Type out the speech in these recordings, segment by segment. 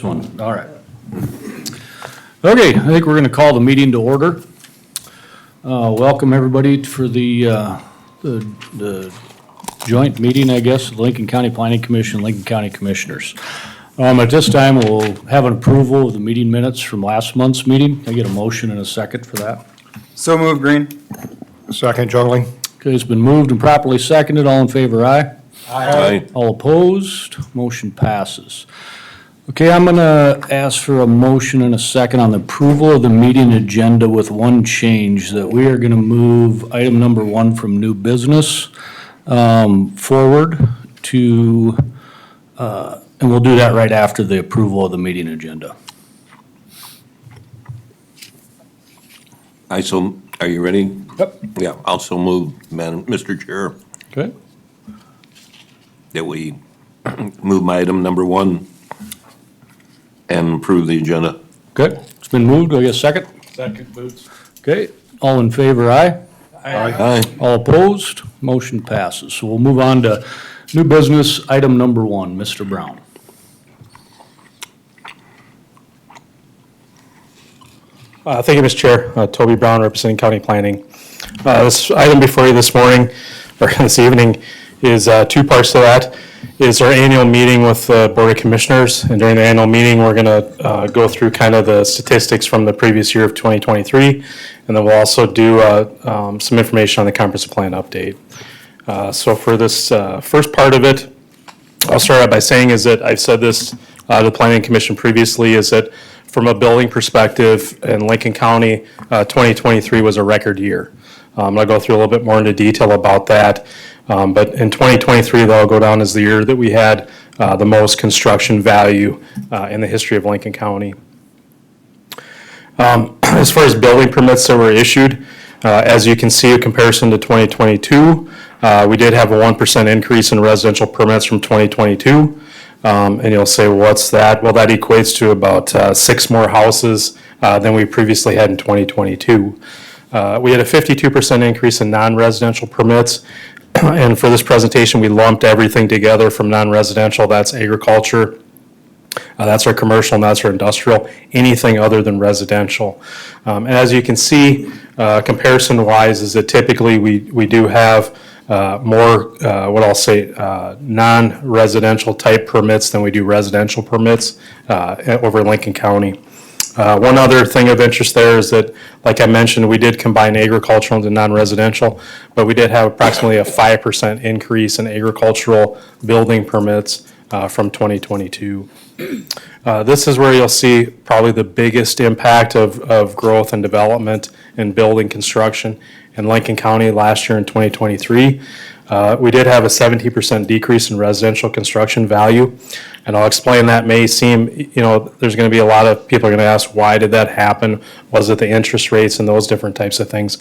One, all right. Okay, I think we're going to call the meeting to order. Welcome everybody for the joint meeting, I guess, of Lincoln County Planning Commission, Lincoln County Commissioners. At this time, we'll have an approval of the meeting minutes from last month's meeting. Can I get a motion and a second for that? So moved, Green. Second, Jungling. Okay, it's been moved and properly seconded. All in favor, aye? Aye. All opposed? Motion passes. Okay, I'm gonna ask for a motion and a second on the approval of the meeting agenda with one change, that we are gonna move item number 1 from new business forward to, and we'll do that right after the approval of the meeting agenda. Are you ready? Yep. Yeah, also move, Mr. Chair, Okay. that we move my item number 1 and approve the agenda. Good. It's been moved. Do I get a second? Second, Boots. Okay. All in favor, aye? Aye. All opposed? Motion passes. So we'll move on to new business, item number 1, Mr. Brown. Thank you, Mr. Chair. Toby Brown, representing County Planning. This item before you this morning, or this evening, is 2 parts to that. Is our annual meeting with the Board of Commissioners. And during the annual meeting, we're going to go through kind of the statistics from the previous year of 2023. And then we'll also do some information on the comprehensive plan update. So for this first part of it, I'll start out by saying is that I've said this to the Planning Commission previously, is that from a building perspective in Lincoln County, 2023 was a record year. I'll go through a little bit more into detail about that. But in 2023, that'll go down as the year that we had the most construction value in the history of Lincoln County. As far as building permits that were issued, as you can see, a comparison to 2022, we did have a 1% increase in residential permits from 2022. And you'll say, well, what's that? Well, that equates to about 6 more houses than we previously had in 2022. We had a 52% increase in non-residential permits. And for this presentation, we lumped everything together from non-residential, that's agriculture, that's our commercial, and that's our industrial, anything other than residential. And as you can see, comparison-wise, is that typically we do have more, what I'll say, non-residential type permits than we do residential permits over in Lincoln County. One other thing of interest there is that, like I mentioned, we did combine agricultural into non-residential, but we did have approximately a 5% increase in agricultural building permits from 2022. This is where you'll see probably the biggest impact of growth and development in building construction in Lincoln County last year in 2023. We did have a 17% decrease in residential construction value. And I'll explain that. May seem, there's going to be a lot of people are going to ask, why did that happen? Was it the interest rates and those different types of things?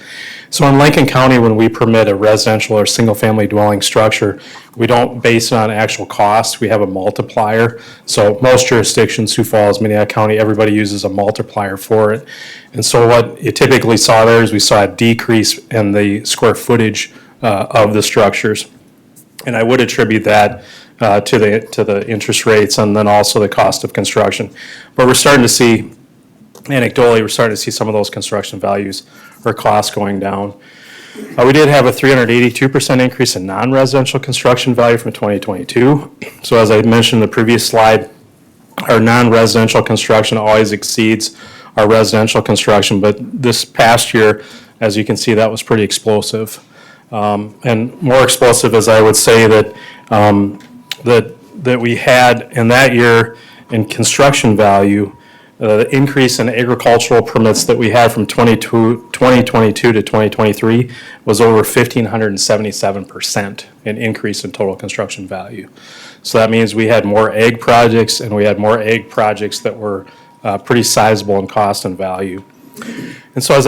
So in Lincoln County, when we permit a residential or single-family dwelling structure, we don't base it on actual cost. We have a multiplier. So most jurisdictions, Sioux Falls, Minnehaha County, everybody uses a multiplier for it. And so what you typically saw there is we saw a decrease in the square footage of the structures. And I would attribute that to the interest rates and then also the cost of construction. But we're starting to see, anecdotally, we're starting to see some of those construction values or costs going down. We did have a 382% increase in non-residential construction value from 2022. So as I mentioned in the previous slide, our non-residential construction always exceeds our residential construction, but this past year, as you can see, that was pretty explosive. And more explosive, as I would say, that we had in that year in construction value, the increase in agricultural permits that we had from 2022 to 2023 was over 1,577% in increase in total construction value. So that means we had more ag projects, and we had more ag projects that were pretty sizable in cost and value. And so as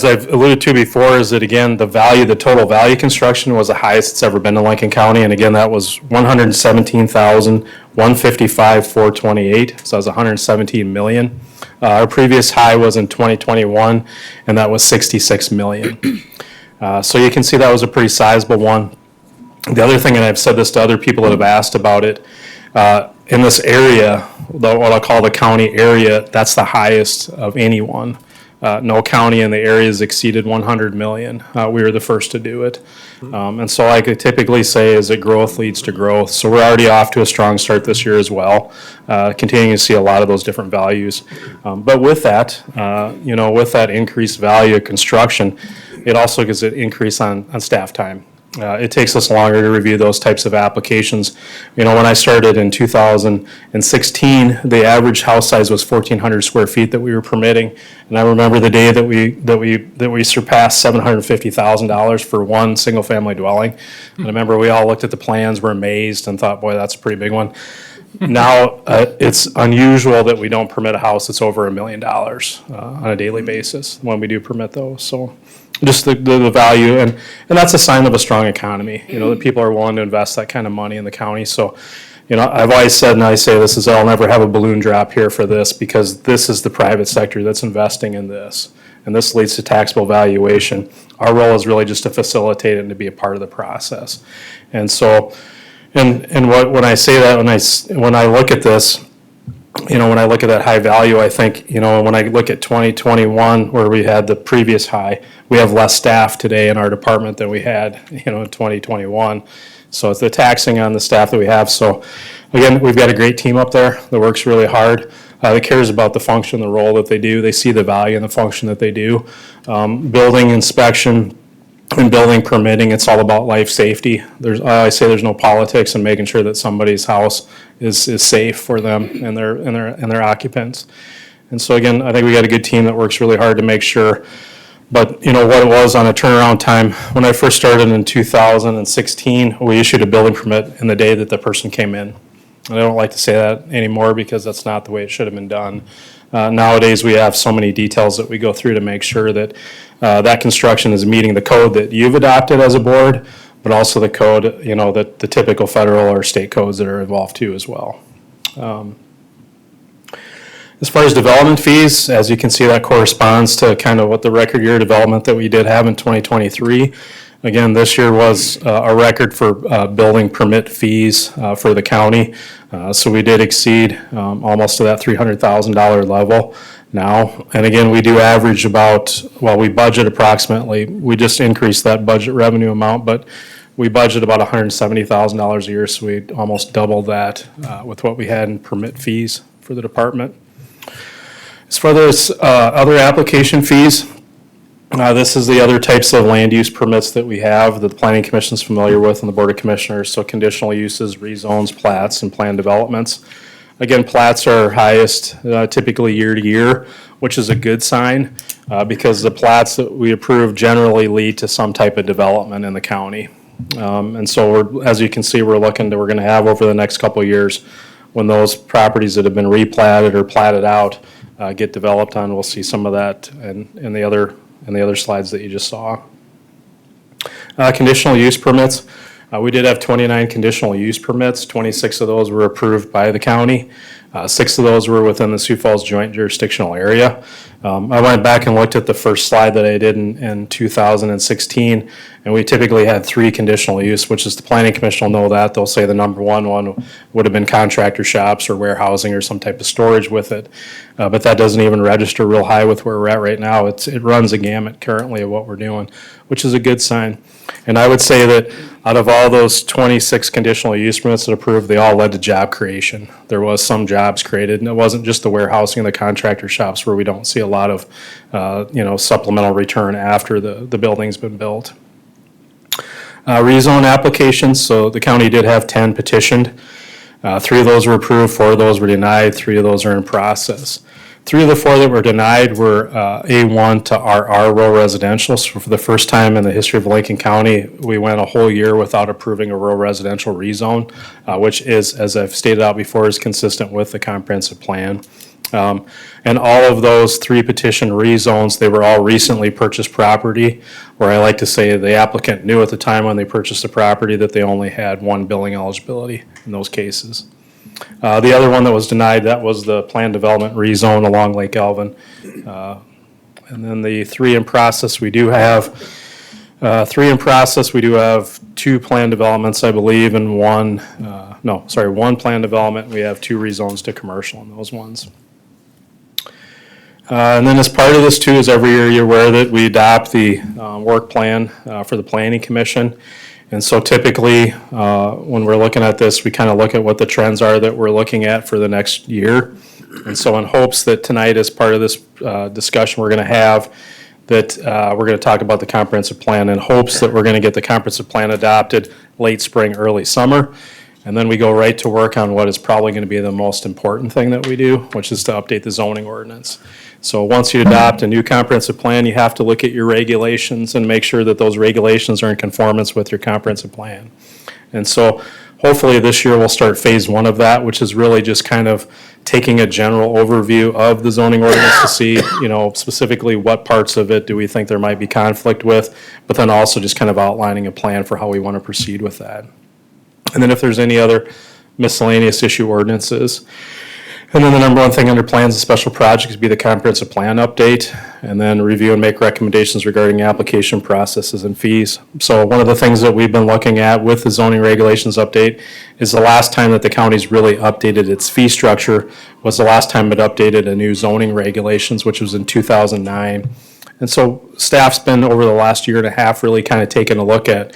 I've alluded to before, is that again, the total value construction was the highest it's ever been in Lincoln County. And again, that was $117,155,428. So that was $117 million. Our previous high was in 2021, and that was $66 million. So you can see that was a pretty sizable one. The other thing, and I've said this to other people that have asked about it, in this area, what I'll call the county area, that's the highest of anyone. No county in the area has exceeded 100 million. We were the first to do it. And so like I typically say is that growth leads to growth. So we're already off to a strong start this year as well, continuing to see a lot of those different values. But with that, with that increased value of construction, it also gives an increase on staff time. It takes us longer to review those types of applications. When I started in 2016, the average house size was 1,400 square feet that we were permitting. And I remember the day that we surpassed $750,000 for one single-family dwelling. And I remember we all looked at the plans, were amazed, and thought, boy, that's a pretty big one. Now, it's unusual that we don't permit a house that's over $1 million on a daily basis when we do permit those. So just the value, and that's a sign of a strong economy, that people are willing to invest that kind of money in the county. So, I've always said, and I say this, is I'll never have a balloon drop here for this, because this is the private sector that's investing in this, and this leads to taxable valuation. Our role is really just to facilitate it and to be a part of the process. And so, when I say that, when I look at this, when I look at that high value, I think, when I look at 2021, where we had the previous high, we have less staff today in our department than we had, in 2021. So it's the taxing on the staff that we have. So again, we've got a great team up there that works really hard, that cares about the function, the role that they do. They see the value in the function that they do. Building inspection and building permitting, it's all about life safety. I always say there's no politics in making sure that somebody's house is safe for them and their occupants. And so again, I think we got a good team that works really hard to make sure. But what it was on a turnaround time, when I first started in 2016, we issued a building permit in the day that the person came in. And I don't like to say that anymore, because that's not the way it should have been done. Nowadays, we have so many details that we go through to make sure that that construction is meeting the code that you've adopted as a board, but also the code, that the typical federal or state codes that are involved too as well. As far as development fees, as you can see, that corresponds to kind of what the record year development that we did have in 2023. Again, this year was a record for building permit fees for the county. So we did exceed almost to that $300,000 level now. And again, we do average we budget approximately, we just increased that budget revenue amount, but we budget about $170,000 a year, so we almost doubled that with what we had in permit fees for the department. As far as other application fees, this is the other types of land use permits that we have that the Planning Commission is familiar with and the Board of Commissioners. So conditional uses, rezones, plats, and plan developments. Again, plats are highest typically year to year, which is a good sign because the plats that we approve generally lead to some type of development in the county. And so as you can see, we're going to have over the next couple of years, when those properties that have been replatted or platted out get developed on, we'll see some of that in the other slides that you just saw. Conditional use permits. We did have 29 conditional use permits. 26 of those were approved by the county. 6 of those were within the Sioux Falls joint jurisdictional area. I went back and looked at the first slide that I did in 2016, and we typically had 3 conditional use, which is the Planning Commission will know that. They'll say the number one would have been contractor shops or warehousing or some type of storage with it. But that doesn't even register real high with where we're at right now. It runs a gamut currently of what we're doing, which is a good sign. And I would say that out of all those 26 conditional use permits that approved, they all led to job creation. There was some jobs created, and it wasn't just the warehousing and the contractor shops where we don't see a lot of, supplemental return after the building's been built. Rezone applications, so the county did have 10 petitioned. 3 of those were approved, 4 of those were denied, 3 of those are in process. 3 of the 4 that were denied were A1 to RR rural residential. So for the first time in the history of Lincoln County, we went a whole year without approving a rural residential rezone, which is, as I've stated out before, is consistent with the comprehensive plan. And all of those 3 petition rezones, they were all recently purchased property, where I like to say the applicant knew at the time when they purchased the property that they only had 1 billing eligibility in those cases. The other one that was denied, that was the planned development rezone along Lake Elvin. And then the 3 in process, we do have Three in process, we do have two planned developments, I believe, and one planned development. We have two rezones to commercial in those ones. And then as part of this too, is every year you're aware that we adopt the work plan for the planning commission. And so typically, when we're looking at this, we kind of look at what the trends are that we're looking at for the next year. And so in hopes that tonight, as part of this discussion we're going to have, that we're going to talk about the comprehensive plan in hopes that we're going to get the comprehensive plan adopted late spring, early summer. And then we go right to work on what is probably going to be the most important thing that we do, which is to update the zoning ordinance. So once you adopt a new comprehensive plan, you have to look at your regulations and make sure that those regulations are in conformance with your comprehensive plan. And so hopefully this year we'll start phase one of that, which is really just kind of taking a general overview of the zoning ordinance to see, specifically what parts of it do we think there might be conflict with, but then also just kind of outlining a plan for how we want to proceed with that. And then if there's any other miscellaneous issue ordinances. And then the number one thing under plans and special projects would be the comprehensive plan update, and then review and make recommendations regarding application processes and fees. So one of the things that we've been looking at with the zoning regulations update is the last time that the county's really updated its fee structure was the last time it updated a new zoning regulations, which was in 2009. And so staff's been over the last year and a half really kind of taking a look at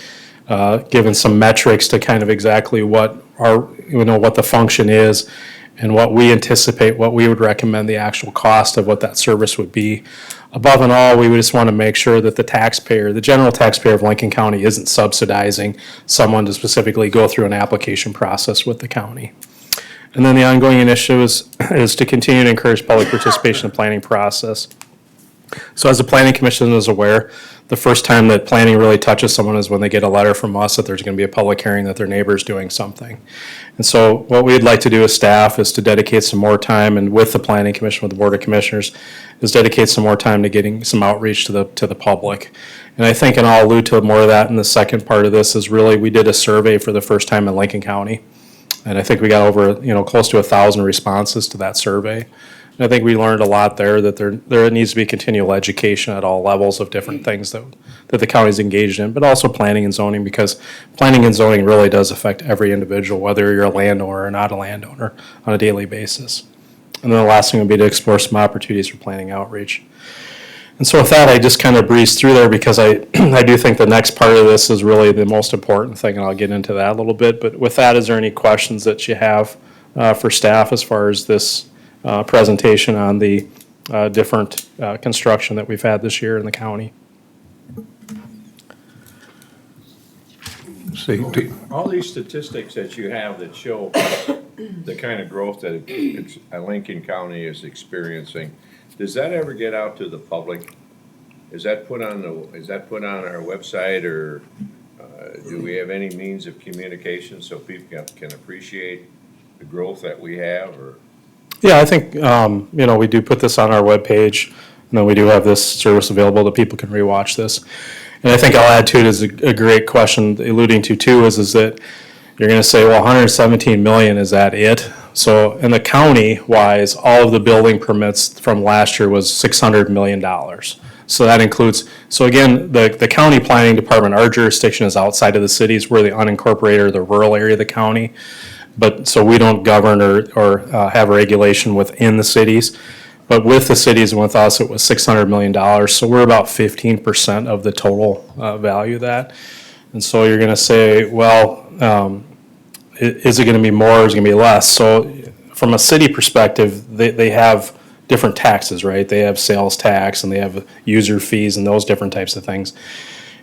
given some metrics to kind of exactly what the function is and what we anticipate, what we would recommend the actual cost of what that service would be. Above and all, we would just want to make sure that the taxpayer, the general taxpayer of Lincoln County isn't subsidizing someone to specifically go through an application process with the county. And then the ongoing initiative is to continue to encourage public participation in the planning process. So as the planning commission is aware, the first time that planning really touches someone is when they get a letter from us that there's going to be a public hearing that their neighbor's doing something. And so what we'd like to do as staff is to dedicate some more time, and with the planning commission, with the board of commissioners, is dedicate some more time to getting some outreach to the public. And I think, and I'll allude to more of that in the second part of this, is really we did a survey for the first time in Lincoln County. And I think we got over, close to 1,000 responses to that survey. And I think we learned a lot there, that there needs to be continual education at all levels of different things that the county's engaged in, but also planning and zoning, because planning and zoning really does affect every individual, whether you're a landowner or not a landowner, on a daily basis. And then the last thing would be to explore some opportunities for planning outreach. And so with that, I just kind of breezed through there because I do think the next part of this is really the most important thing, and I'll get into that a little bit. But with that, is there any questions that you have for staff as far as this presentation on the different construction that we've had this year in the county? All these statistics that you have that show the kind of growth that Lincoln County is experiencing, does that ever get out to the public? Is that put on our website, or do we have any means of communication so people can appreciate the growth that we have? Or Yeah, I think, we do put this on our webpage, and then we do have this service available that people can rewatch this. And I think I'll add to it is a great question alluding to too, is that you're going to say, well, 117 million, is that it? So in the county-wise, all of the building permits from last year was $600 million. So that includes, so again, the county planning department, our jurisdiction is outside of the cities. We're the unincorporated or the rural area of the county. But, so we don't govern or have regulation within the cities. But with the cities and with us, it was $600 million. So we're about 15% of the total value of that. And so you're going to say, well, is it going to be more or is it going to be less? So from a city perspective, they have different taxes, right? They have sales tax and they have user fees and those different types of things.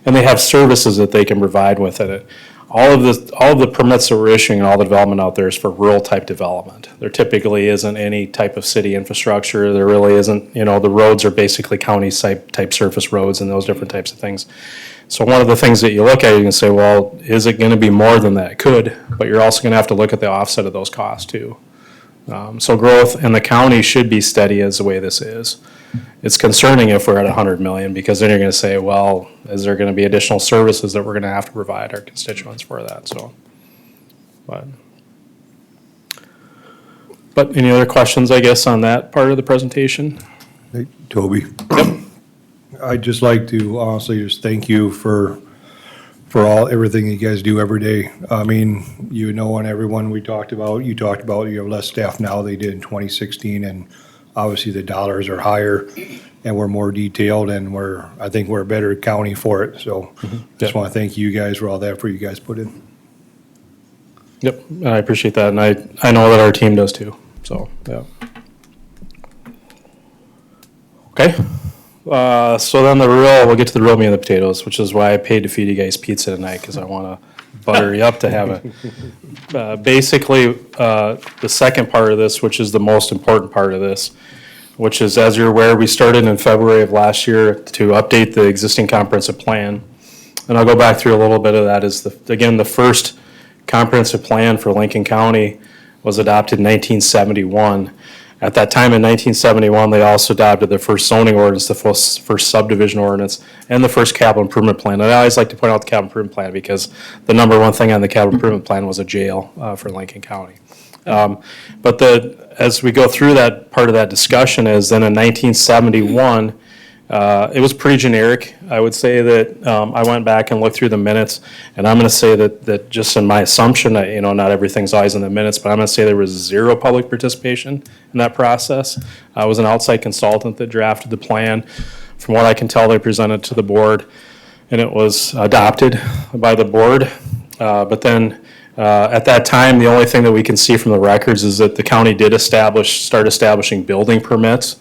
And they have services that they can provide with it. All of the permits that we're issuing and all the development out there is for rural type development. There typically isn't any type of city infrastructure. There really isn't, the roads are basically county type surface roads and those different types of things. So one of the things that you look at, you can say, well, is it going to be more than that? It could, but you're also going to have to look at the offset of those costs too. So growth in the county should be steady as the way this is. It's concerning if we're at 100 million, because then you're going to say, well, is there going to be additional services that we're going to have to provide our constituents for that? So, but any other questions, I guess, on that part of the presentation? Hey, Toby. I'd just like to honestly just thank you for everything you guys do every day. I mean, you know, and everyone you talked about, you have less staff now than they did in 2016, and obviously the dollars are higher and we're more detailed, and I think we're a better county for it. So just want to thank you guys for all the effort you guys put in. Yep, I appreciate that, and I know that our team does too, so, yeah. Okay, so then we'll get to the real meat of the potatoes, which is why I paid to feed you guys pizza tonight, because I want to butter you up to have it. Basically, the second part of this, which is the most important part of this, which is, as you're aware, we started in February of last year to update the existing comprehensive plan. And I'll go back through a little bit of that. Again, the first comprehensive plan for Lincoln County was adopted in 1971. At that time in 1971, they also adopted the first zoning ordinance, the first subdivision ordinance, and the first capital improvement plan. And I always like to point out the capital improvement plan because the number one thing on the capital improvement plan was a jail for Lincoln County. But as we go through that part of that discussion is then in 1971, it was pretty generic. I would say that I went back and looked through the minutes, and I'm going to say that just in my assumption, that, not everything's always in the minutes, but I'm going to say there was zero public participation in that process. I was an outside consultant that drafted the plan. From what I can tell, they presented to the board, and it was adopted by the board. But then at that time, the only thing that we can see from the records is that the county did start establishing building permits.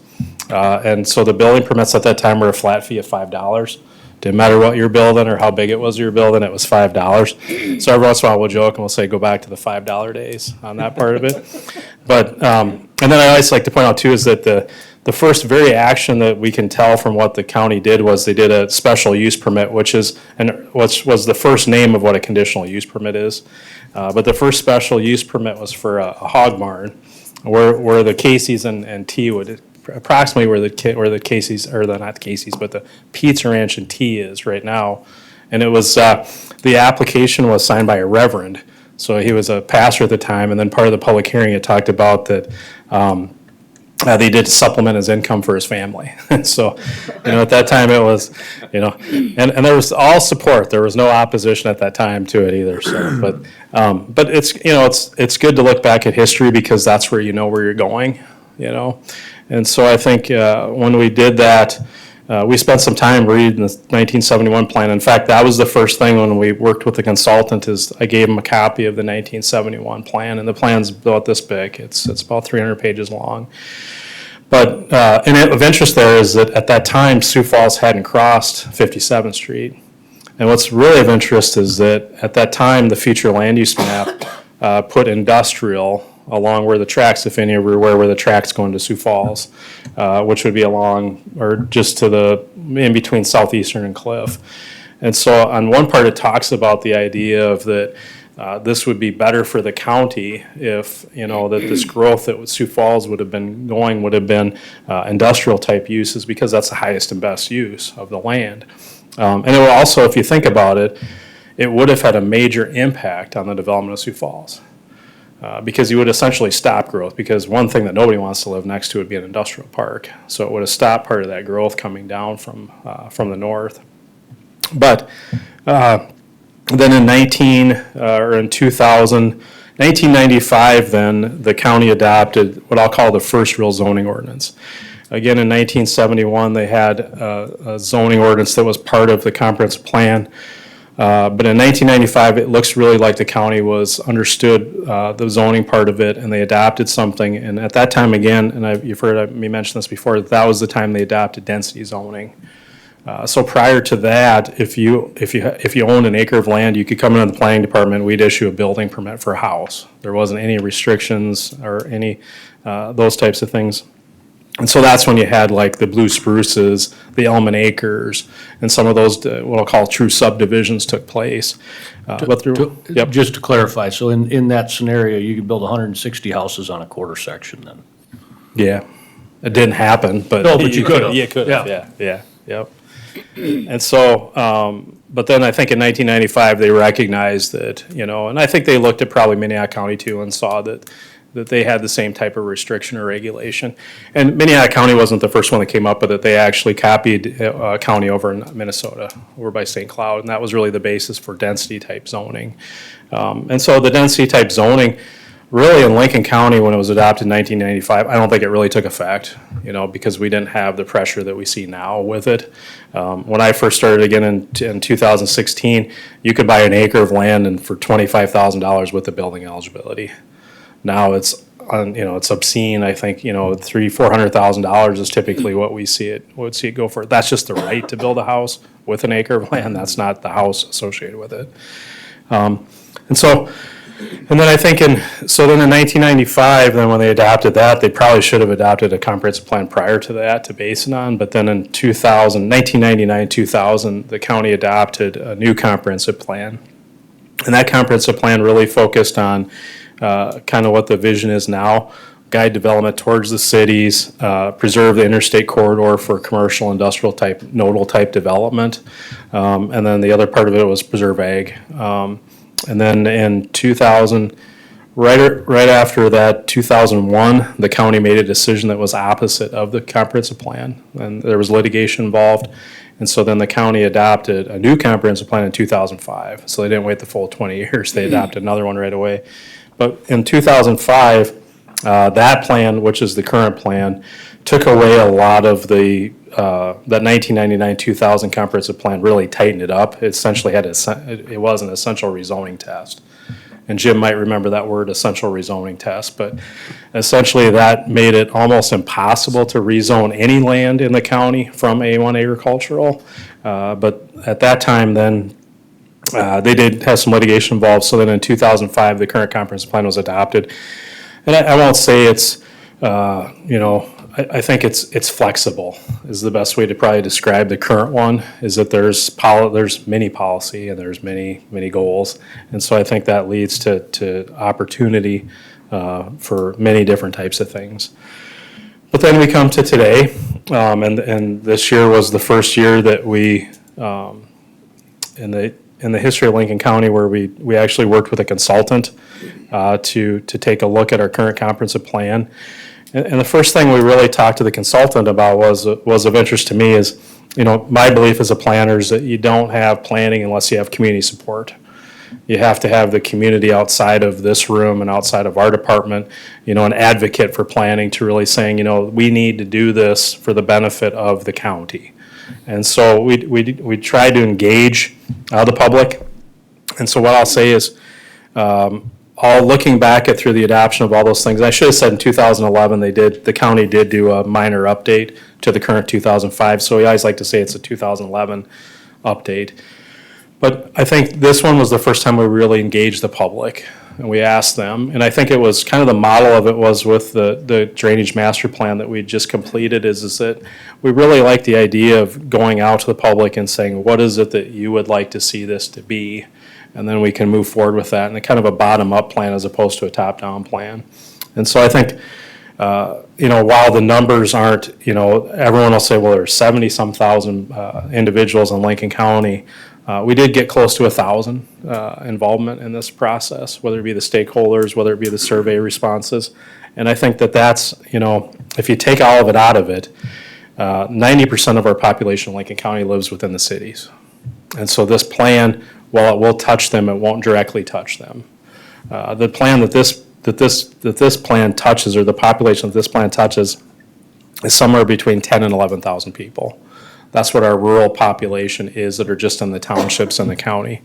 And so the building permits at that time were a flat fee of $5. Didn't matter what you're building or how big it was you're building, it was $5. So every once in a while we'll joke and we'll say, go back to the $5 days on that part of it. But, and then I always like to point out too is that the first very action that we can tell from what the county did was they did a special use permit, which was the first name of what a conditional use permit is. But the first special use permit was for a hog barn where the Casey's and T would approximately where the Casey's, or not Casey's, but the Pizza Ranch and T is right now. And it was, the application was signed by a reverend. So he was a pastor at the time, and then part of the public hearing, it talked about that they did supplement his income for his family. And so, at that time it was, and there was all support. There was no opposition at that time to it either. So, but it's, it's good to look back at history because that's where you know where you're going, And so I think when we did that, we spent some time reading the 1971 plan. In fact, that was the first thing when we worked with the consultant is I gave him a copy of the 1971 plan, and the plan's about this big. It's about 300 pages long. But, and of interest there is that at that time, Sioux Falls hadn't crossed 57th Street. And what's really of interest is that at that time, the future land use map put industrial along where the tracks, if any, where the tracks going to Sioux Falls, which would be along, or just to in between Southeastern and Cliff. And so on one part, it talks about the idea of that this would be better for the county if, that this growth that Sioux Falls would have been industrial type uses because that's the highest and best use of the land. And it would also, if you think about it, it would have had a major impact on the development of Sioux Falls. Because you would essentially stop growth, because one thing that nobody wants to live next to would be an industrial park. So it would have stopped part of that growth coming down from the north. But then in 1995, then the county adopted what I'll call the first real zoning ordinance. Again, in 1971, they had a zoning ordinance that was part of the comprehensive plan. But in 1995, it looks really like the county understood the zoning part of it, and they adopted something. And at that time, again, and you've heard me mention this before, that was the time they adopted density zoning. So prior to that, if you owned an acre of land, you could come into the planning department. We'd issue a building permit for a house. There wasn't any restrictions or any those types of things. And so that's when you had like the Blue Spruces, the Elman Acres, and some of those what I'll call true subdivisions took place. Yep. Just to clarify, so in that scenario, you could build 160 houses on a quarter section then? Yeah, it didn't happen, but. No, but you could have. Yeah, could have, yeah, yep. And so, but then I think in 1995, they recognized that, and I think they looked at probably Minnehaha County too and saw that that they had the same type of restriction or regulation. And Minnehaha County wasn't the first one that came up with it. They actually copied a county over in Minnesota, over by St. Cloud, and that was really the basis for density-type zoning. And so the density-type zoning, really in Lincoln County, when it was adopted in 1995, I don't think it really took effect, because we didn't have the pressure that we see now with it. When I first started again in 2016, you could buy an acre of land and for $25,000 with the building eligibility. Now it's obscene. I think, $300,000-$400,000 is typically what we see it go for. That's just the right to build a house with an acre of land. That's not the house associated with it. And then I think in 1995, then when they adopted that, they probably should have adopted a comprehensive plan prior to that to base it on. But then in 1999, 2000, the county adopted a new comprehensive plan. And that comprehensive plan really focused on kind of what the vision is now, guide development towards the cities, preserve the interstate corridor for commercial, industrial type, nodal type development. And then the other part of it was preserve ag. And then in 2000, right after that, 2001, the county made a decision that was opposite of the comprehensive plan, and there was litigation involved. And so then the county adopted a new comprehensive plan in 2005. So they didn't wait the full 20 years. They adopted another one right away. But in 2005, that plan, which is the current plan, took away a lot of the that 1999-2000 comprehensive plan really tightened it up. It essentially it was an essential rezoning test. And Jim might remember that word, essential rezoning test. But essentially that made it almost impossible to rezone any land in the county from A1 agricultural. But at that time then, they did have some litigation involved. So then in 2005, the current comprehensive plan was adopted. And I won't say it's, I think it's flexible is the best way to probably describe the current one, is that there's many policy and there's many goals. And so I think that leads to opportunity for many different types of things. But then we come to today, and this year was the first year that we, in the history of Lincoln County, where we actually worked with a consultant to take a look at our current comprehensive plan. And the first thing we really talked to the consultant about was of interest to me is, my belief as a planner is that you don't have planning unless you have community support. You have to have the community outside of this room and outside of our department, an advocate for planning to really saying, we need to do this for the benefit of the county. And so we try to engage the public. And so what I'll say is, all looking back at through the adoption of all those things, I should have said in 2011 the county did do a minor update to the current 2005. So we always like to say it's a 2011 update. But I think this one was the first time we really engaged the public and we asked them. And I think it was kind of the model of it was with the drainage master plan that we just completed is that we really like the idea of going out to the public and saying, what is it that you would like to see this to be? And then we can move forward with that in a kind of a bottom-up plan as opposed to a top-down plan. And so I think, while the numbers aren't, everyone will say, well, there's 70-some thousand individuals in Lincoln County. We did get close to 1,000 involvement in this process, whether it be the stakeholders, whether it be the survey responses. And I think that's, if you take all of it out of it, 90% of our population in Lincoln County lives within the cities. And so this plan, while it will touch them, it won't directly touch them. The plan that this plan touches, or the population that this plan touches, is somewhere between 10 and 11,000 people. That's what our rural population is that are just in the townships and the county.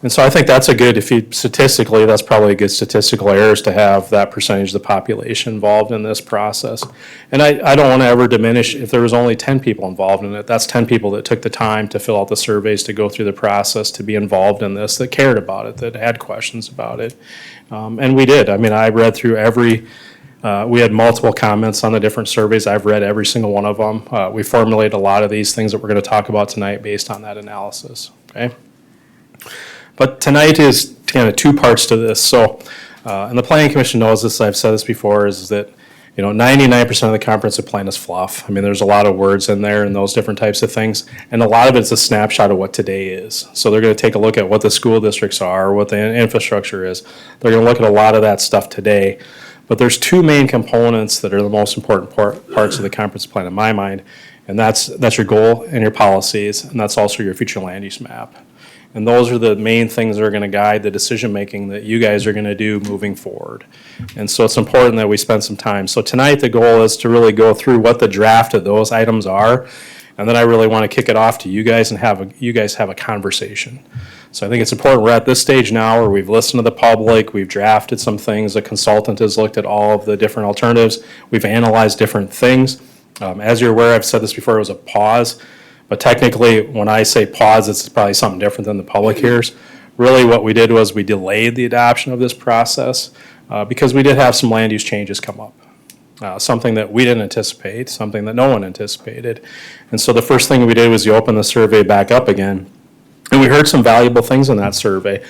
And so I think that's statistically, that's probably a good statistical errors to have that percentage of the population involved in this process. And I don't want to ever diminish if there was only 10 people involved in it. That's 10 people that took the time to fill out the surveys, to go through the process, to be involved in this, that cared about it, that had questions about it. And we did. I mean, I read through we had multiple comments on the different surveys. I've read every single one of them. We formulated a lot of these things that we're going to talk about tonight based on that analysis. Okay. But tonight is kind of two parts to this. So, and the Planning Commission knows this, I've said this before, is that, 99% of the comprehensive plan is fluff. I mean, there's a lot of words in there and those different types of things. And a lot of it's a snapshot of what today is. So they're going to take a look at what the school districts are, what the infrastructure is. They're going to look at a lot of that stuff today. But there's two main components that are the most important parts of the comprehensive plan in my mind, and that's your goal and your policies, and that's also your future land use map. And those are the main things that are going to guide the decision-making that you guys are going to do moving forward. And so it's important that we spend some time. So tonight, the goal is to really go through what the draft of those items are, and then I really want to kick it off to you guys and you guys have a conversation. So I think it's important, we're at this stage now where we've listened to the public, we've drafted some things, a consultant has looked at all of the different alternatives, we've analyzed different things. As you're aware, I've said this before, it was a pause. But technically, when I say pause, it's probably something different than the public hears. Really, what we did was we delayed the adoption of this process because we did have some land use changes come up. Something that we didn't anticipate, something that no one anticipated. And so the first thing we did was you open the survey back up again. And we heard some valuable things in that survey.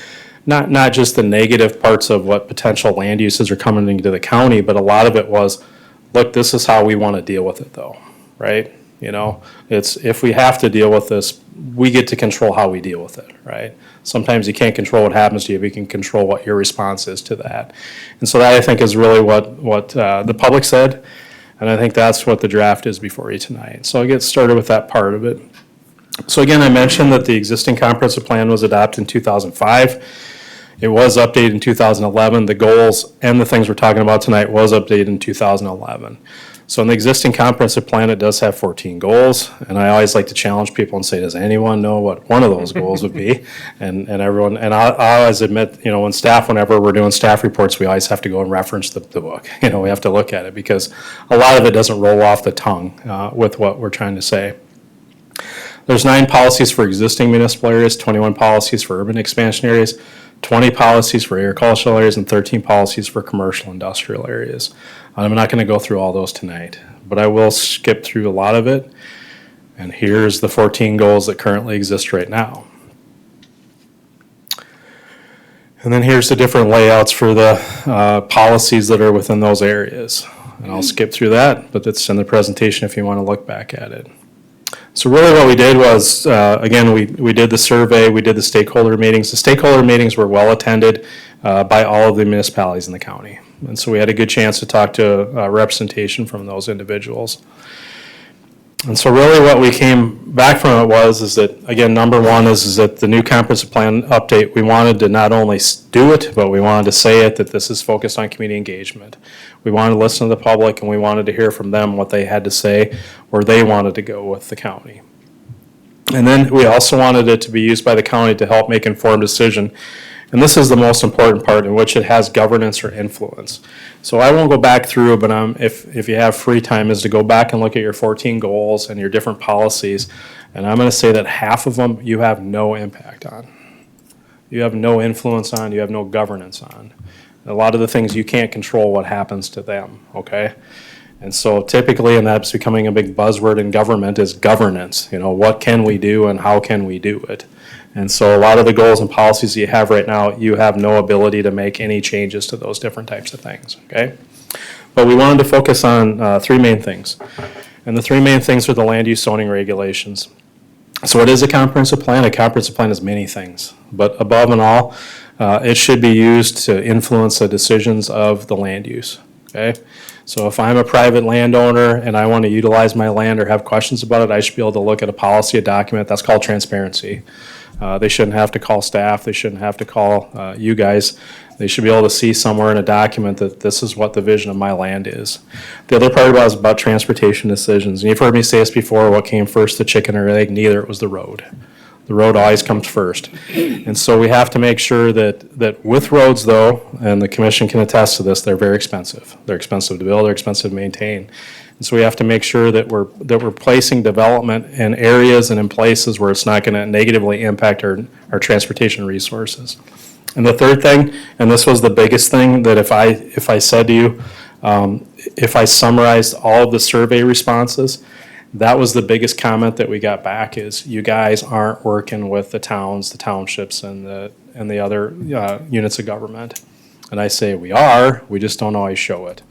Not just the negative parts of what potential land uses are coming into the county, but a lot of it was, look, this is how we want to deal with it though, right? You know, it's, if we have to deal with this, we get to control how we deal with it, right? Sometimes you can't control what happens to you, but you can control what your response is to that. And so that, I think, is really what the public said, and I think that's what the draft is before you tonight. So I'll get started with that part of it. So again, I mentioned that the existing comprehensive plan was adopted in 2005. It was updated in 2011. The goals and the things we're talking about tonight was updated in 2011. So in the existing comprehensive plan, it does have 14 goals, and I always like to challenge people and say, does anyone know what one of those goals would be? And everyone, and I always admit, you know, whenever we're doing staff reports, we always have to go and reference the book. You know, we have to look at it because a lot of it doesn't roll off the tongue with what we're trying to say. There's 9 policies for existing municipal areas, 21 policies for urban expansion areas, 20 policies for agricultural areas, and 13 policies for commercial industrial areas. I'm not going to go through all those tonight, but I will skip through a lot of it. And here's the 14 goals that currently exist right now. And then here's the different layouts for the policies that are within those areas. And I'll skip through that, but it's in the presentation if you want to look back at it. So really what we did was, again, we did the survey, we did the stakeholder meetings. The stakeholder meetings were well attended by all of the municipalities in the county. And so we had a good chance to talk to representation from those individuals. And so really what we came back from it is that, again, number one is that the new comprehensive plan update, we wanted to not only do it, but we wanted to say it, that this is focused on community engagement. We wanted to listen to the public, and we wanted to hear from them what they had to say, where they wanted to go with the county. And then we also wanted it to be used by the county to help make informed decision. And this is the most important part in which it has governance or influence. So I won't go back through, but if you have free time, is to go back and look at your 14 goals and your different policies. And I'm going to say that half of them you have no impact on. You have no influence on, you have no governance on. A lot of the things you can't control what happens to them, okay? And so typically, and that's becoming a big buzzword in government, is governance. You know, what can we do and how can we do it? And so a lot of the goals and policies you have right now, you have no ability to make any changes to those different types of things, okay? But we wanted to focus on 3 main things. And the 3 main things are the land use zoning regulations. So what is a comprehensive plan? A comprehensive plan is many things. But above and all, it should be used to influence the decisions of the land use, okay? So if I'm a private landowner and I want to utilize my land or have questions about it, I should be able to look at a policy, a document. That's called transparency. They shouldn't have to call staff. They shouldn't have to call you guys. They should be able to see somewhere in a document that this is what the vision of my land is. The other part is about transportation decisions. And you've heard me say this before, what came first, the chicken or egg? Neither, it was the road. The road always comes first. And so we have to make sure that with roads, though, and the commission can attest to this, they're very expensive. They're expensive to build, they're expensive to maintain. And so we have to make sure that we're placing development in areas and in places where it's not going to negatively impact our transportation resources. And the third thing, and this was the biggest thing, that if I said to you, if I summarized all of the survey responses, that was the biggest comment that we got back, is you guys aren't working with the towns, the townships, and the other units of government. And I say we are, we just don't always show it.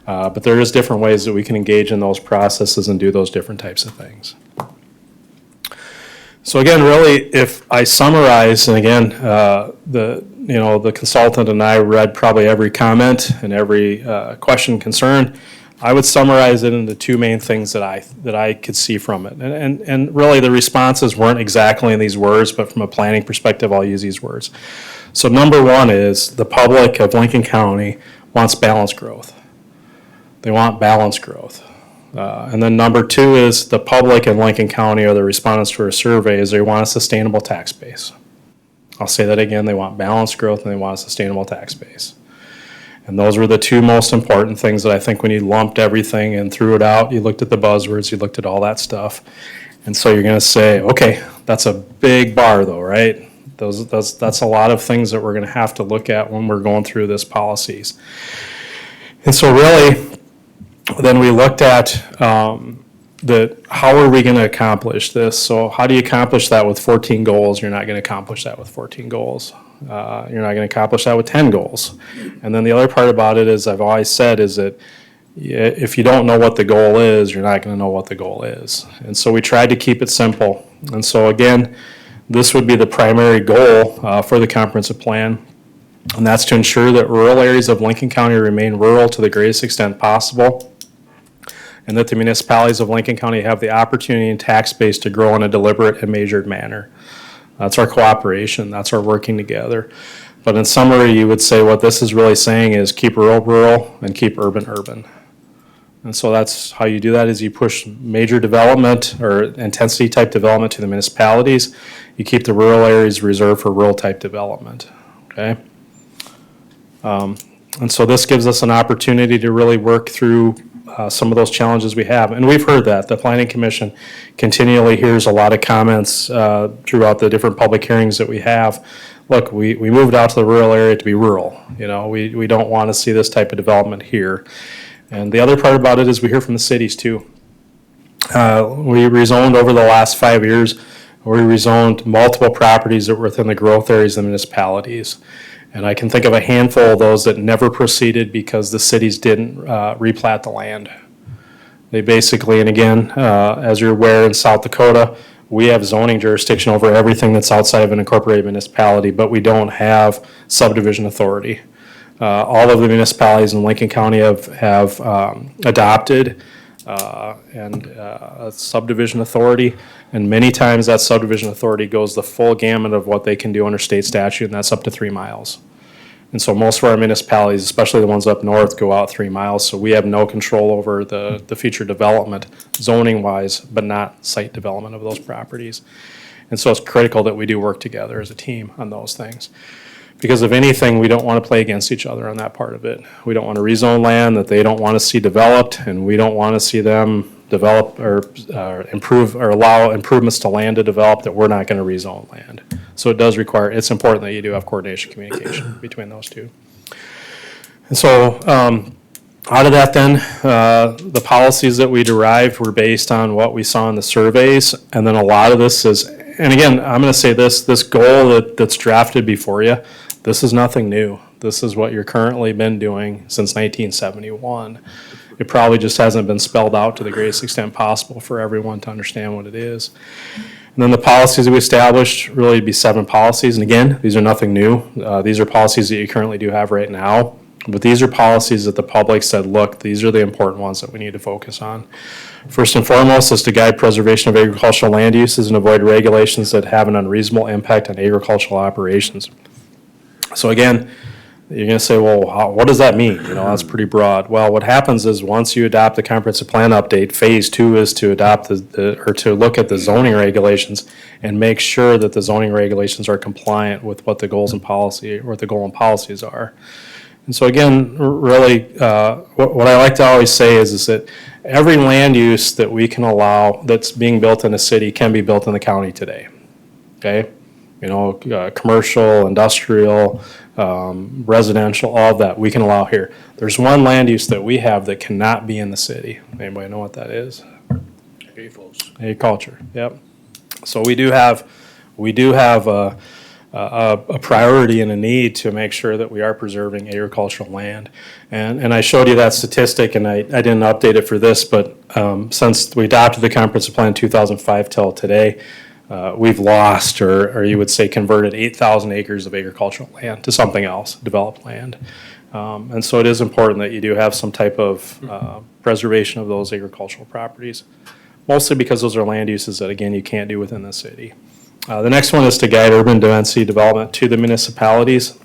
But there is different ways that we can engage in those processes and do those different types of things. So again, really, if I summarize, and again, the consultant and I read probably every comment and every question, concern, I would summarize it into two main things that I could see from it. And really, the responses weren't exactly in these words, but from a planning perspective, I'll use these words. So number one is the public of Lincoln County wants balanced growth. They want balanced growth. And then number two is the public in Lincoln County, or the respondents to our survey, is they want a sustainable tax base. I'll say that again, they want balanced growth and they want a sustainable tax base. And those were the two most important things that I think when you lumped everything and threw it out, you looked at the buzzwords, you looked at all that stuff. And so you're gonna say, okay, that's a big bar though, right? That's a lot of things that we're gonna have to look at when we're going through this policies. And so really, then we looked at how are we going to accomplish this? So how do you accomplish that with 14 goals? You're not going to accomplish that with 14 goals. You're not going to accomplish that with 10 goals. And then the other part about it is, I've always said, is that if you don't know what the goal is, you're not going to know what the goal is. And so we tried to keep it simple. And so again, this would be the primary goal for the comprehensive plan. And that's to ensure that rural areas of Lincoln County remain rural to the greatest extent possible, and that the municipalities of Lincoln County have the opportunity and tax base to grow in a deliberate and measured manner. That's our cooperation, that's our working together. But in summary, you would say what this is really saying is keep rural rural and keep urban urban. And so that's how you do that, is you push major development or intensity type development to the municipalities. You keep the rural areas reserved for rural type development, okay? And so this gives us an opportunity to really work through some of those challenges we have. And we've heard that. The Planning Commission continually hears a lot of comments throughout the different public hearings that we have. Look, we moved out to the rural area to be rural. You know, we don't want to see this type of development here. And the other part about it is we hear from the cities too. We rezoned over the last 5 years. We rezoned multiple properties that were within the growth areas of the municipalities. And I can think of a handful of those that never proceeded because the cities didn't replat the land. They basically, and again, as you're aware, in South Dakota, we have zoning jurisdiction over everything that's outside of an incorporated municipality, but we don't have subdivision authority. All of the municipalities in Lincoln County have adopted a subdivision authority, and many times that subdivision authority goes the full gamut of what they can do under state statute, and that's up to 3 miles. And so most of our municipalities, especially the ones up north, go out 3 miles, so we have no control over the future development zoning wise, but not site development of those properties. And so it's critical that we do work together as a team on those things. Because if anything, we don't want to play against each other on that part of it. We don't want to rezone land that they don't want to see developed, and we don't want to see them develop or improve or allow improvements to land to develop that we're not going to rezone land. So it does require, it's important that you do have coordination, communication between those two. And so out of that then, the policies that we derived were based on what we saw in the surveys, and then a lot of this is, and again, I'm going to say this goal that's drafted before you, this is nothing new. This is what you're currently been doing since 1971. It probably just hasn't been spelled out to the greatest extent possible for everyone to understand what it is. And then the policies that we established really be 7 policies. And again, these are nothing new. These are policies that you currently do have right now. But these are policies that the public said, look, these are the important ones that we need to focus on. First and foremost is to guide preservation of agricultural land uses and avoid regulations that have an unreasonable impact on agricultural operations. So again, you're going to say, well, what does that mean? You know, that's pretty broad. Well, what happens is once you adopt the comprehensive plan update, phase 2 is to adopt or to look at the zoning regulations and make sure that the zoning regulations are compliant with what the goals and policy, or what the goal and policies are. And so again, really, what I like to always say is that every land use that we can allow that's being built in a city can be built in the county today, okay? You know, commercial, industrial, residential, all of that we can allow here. There's one land use that we have that cannot be in the city. Anybody know what that is? Agriculture, yep. So we do have a priority and a need to make sure that we are preserving agricultural land. And I showed you that statistic, and I didn't update it for this, but since we adopted the comprehensive plan in 2005 till today, we've lost, or you would say converted 8,000 acres of agricultural land to something else, developed land. And so it is important that you do have some type of preservation of those agricultural properties, mostly because those are land uses that, again, you can't do within the city. The next one is to guide urban density development to the municipalities.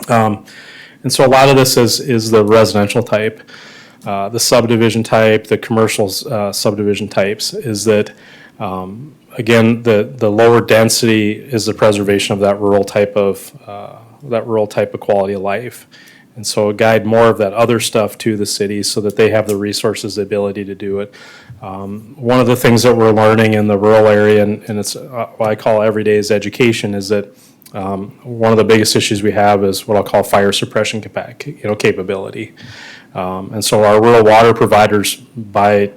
And so a lot of this is the residential type, the subdivision type, the commercial subdivision types, is that, again, the lower density is the preservation of that rural type of quality of life. And so guide more of that other stuff to the cities so that they have the resources, the ability to do it. One of the things that we're learning in the rural area, and it's what I call every day is education, is that one of the biggest issues we have is what I'll call fire suppression capability. And so our rural water providers, by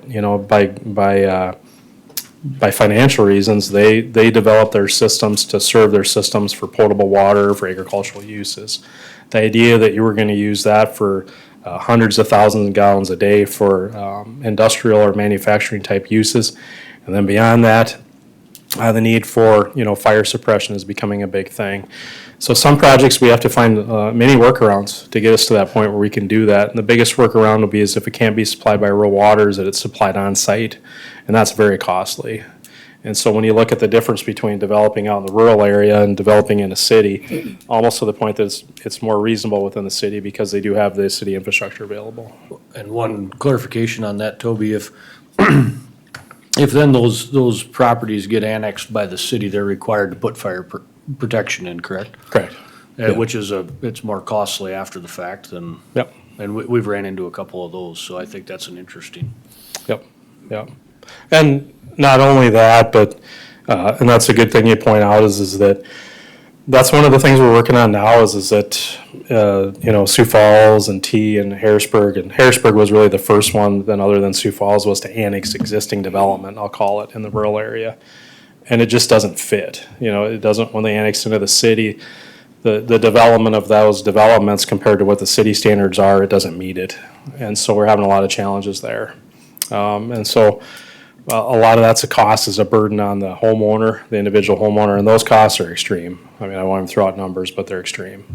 financial reasons, they develop their systems to serve their systems for potable water, for agricultural uses. The idea that you were going to use that for hundreds of thousands of gallons a day for industrial or manufacturing type uses, and then beyond that, the need for fire suppression is becoming a big thing. So some projects we have to find many workarounds to get us to that point where we can do that. And the biggest workaround will be is if it can't be supplied by rural waters, that it's supplied on site, and that's very costly. And so when you look at the difference between developing out in the rural area and developing in a city, almost to the point that it's more reasonable within the city because they do have the city infrastructure available. And one clarification on that, Toby, if then those properties get annexed by the city, they're required to put fire protection in, correct? Correct. Which is it's more costly after the fact than. Yep. And we've ran into a couple of those, so I think that's an interesting. Yep. Yep. And not only that, but and that's a good thing you point out is that that's one of the things we're working on now is that Sioux Falls and T and Harrisburg was really the first one then other than Sioux Falls was to annex existing development, I'll call it, in the rural area. And it just doesn't fit. It doesn't, when they annex into the city, the development of those developments compared to what the city standards are, it doesn't meet it. And so we're having a lot of challenges there. And so a lot of that's a cost, is a burden on the homeowner, the individual homeowner, and those costs are extreme. I mean, I won't even throw out numbers, but they're extreme.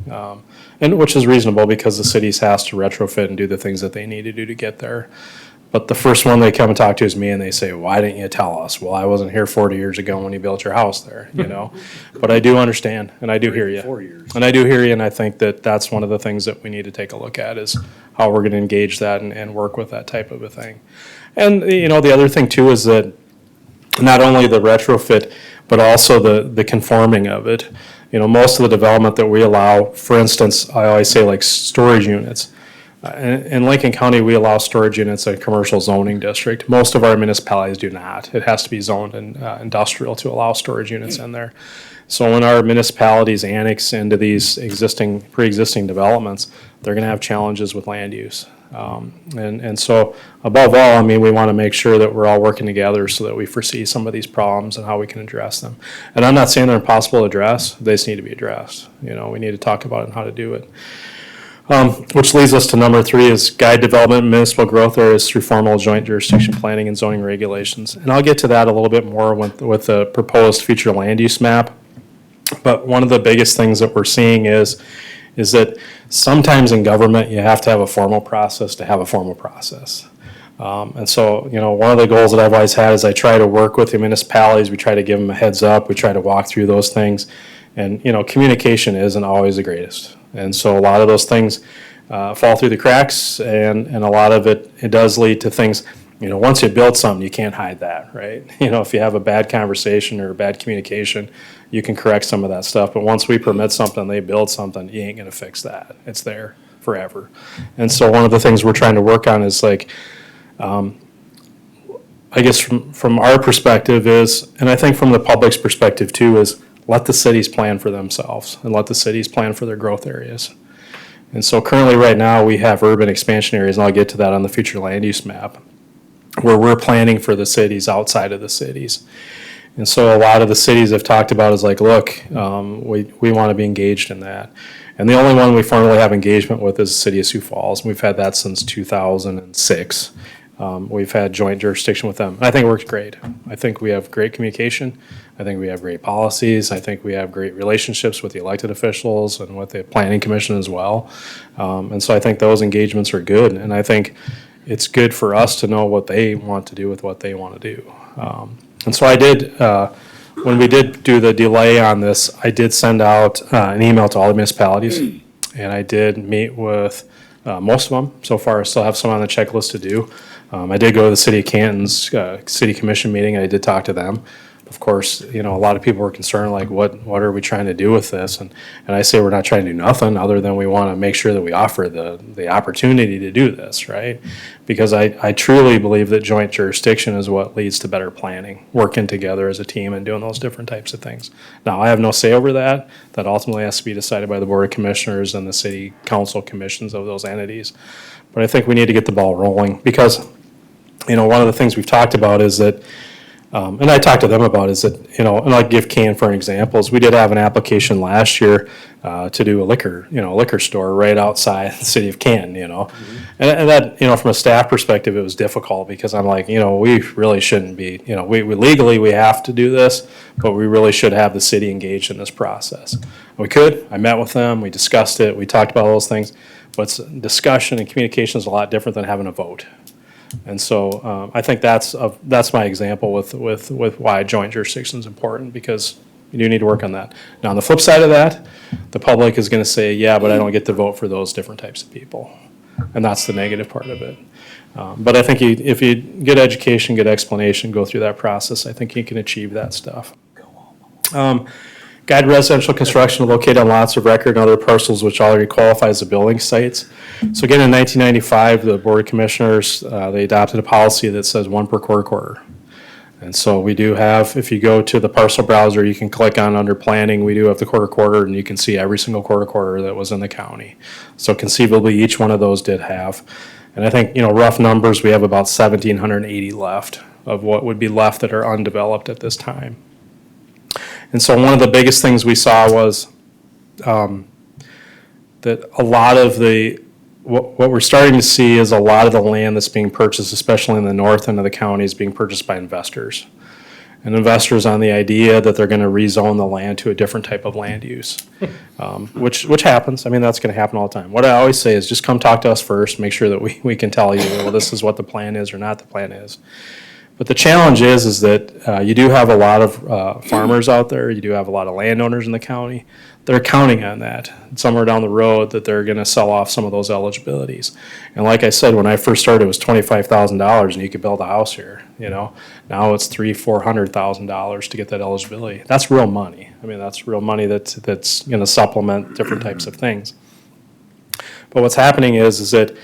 And which is reasonable because the cities has to retrofit and do the things that they need to do to get there. But the first one they come and talk to is me, and they say, why didn't you tell us? Well, I wasn't here 40 years ago when you built your house there, But I do understand, and I do hear you. 4 years. And I do hear you, and I think that that's one of the things that we need to take a look at is how we're going to engage that and work with that type of a thing. And, the other thing too is that not only the retrofit, but also the conforming of it. Most of the development that we allow, for instance, I always say like storage units. In Lincoln County, we allow storage units in a commercial zoning district. Most of our municipalities do not. It has to be zoned in industrial to allow storage units in there. So when our municipalities annex into these pre-existing developments, they're going to have challenges with land use. And so above all, we want to make sure that we're all working together so that we foresee some of these problems and how we can address them. And I'm not saying they're impossible to address. They just need to be addressed. We need to talk about it and how to do it. Which leads us to number 3 is guide development in municipal growth areas through formal joint jurisdiction planning and zoning regulations. And I'll get to that a little bit more with the proposed future land use map. But one of the biggest things that we're seeing is that sometimes in government, you have to have a formal process to have a formal process. And so, one of the goals that I've always had is I try to work with the municipalities. We try to give them a heads up. We try to walk through those things. And, communication isn't always the greatest. And so a lot of those things fall through the cracks, and a lot of it does lead to things, once you build something, you can't hide that, right? If you have a bad conversation or bad communication, you can correct some of that stuff. But once we permit something, they build something, you ain't gonna fix that. It's there forever. And so one of the things we're trying to work on is like, I guess from our perspective is, and I think from the public's perspective too, is let the cities plan for themselves and let the cities plan for their growth areas. And so currently right now we have urban expansion areas, and I'll get to that on the future land use map, where we're planning for the cities outside of the cities. And so a lot of the cities have talked about is like, look, we want to be engaged in that. And the only one we formally have engagement with is the city of Sioux Falls. We've had that since 2006. we've had joint jurisdiction with them. And I think it works great. I think we have great communication. I think we have great policies. I think we have great relationships with the elected officials and with the planning commission as well. And so I think those engagements are good. And I think it's good for us to know what they want to do with what they want to do. And so I did, when we did do the delay on this, I did send out an email to all the municipalities. And I did meet with most of them. So far, I still have some on the checklist to do. I did go to the City of Canton's City Commission meeting, and I did talk to them. Of course, a lot of people were concerned, like, what are we trying to do with this? And I say we're not trying to do nothing other than we want to make sure that we offer the opportunity to do this, right? Because I truly believe that joint jurisdiction is what leads to better planning, working together as a team and doing those different types of things. Now, I have no say over that. That ultimately has to be decided by the Board of Commissioners and the City Council commissions of those entities. But I think we need to get the ball rolling because, one of the things we've talked about is that and I talked to them about is that, and I'll give Can for an example, is we did have an application last year to do a liquor store right outside the city of Canton, And that, from a staff perspective, it was difficult because I'm like, we really shouldn't be, we legally we have to do this, but we really should have the city engaged in this process. We could, I met with them, we discussed it, we talked about all those things, but discussion and communication is a lot different than having a vote. And so I think that's my example with why joint jurisdiction is important because you do need to work on that. Now, on the flip side of that, the public is going to say, yeah, but I don't get to vote for those different types of people. And that's the negative part of it. But I think if you get education, get explanation, go through that process, I think you can achieve that stuff. Guide residential construction located on lots of record and other parcels which already qualify as the building sites. So again, in 1995, the Board of Commissioners, they adopted a policy that says one per quarter. And so we do have, if you go to the parcel browser, you can click on under planning, we do have the quarter and you can see every single quarter that was in the county. So conceivably, each one of those did have. And I think, rough numbers, we have about 1,780 left of what would be left that are undeveloped at this time. And so one of the biggest things we saw was that a lot of what we're starting to see is a lot of the land that's being purchased, especially in the north end of the county, is being purchased by investors. And investors on the idea that they're going to rezone the land to a different type of land use, which happens. I mean, that's going to happen all the time. What I always say is just come talk to us first, make sure that we can tell you, well, this is what the plan is or not the plan is. But the challenge is that you do have a lot of farmers out there, you do have a lot of landowners in the county. They're counting on that somewhere down the road that they're going to sell off some of those eligibilities. And like I said, when I first started, it was $25,000 and you could build a house here, Now it's $300,000-$400,000 to get that eligibility. That's real money. I mean, that's real money that's going to supplement different types of things. But what's happening is that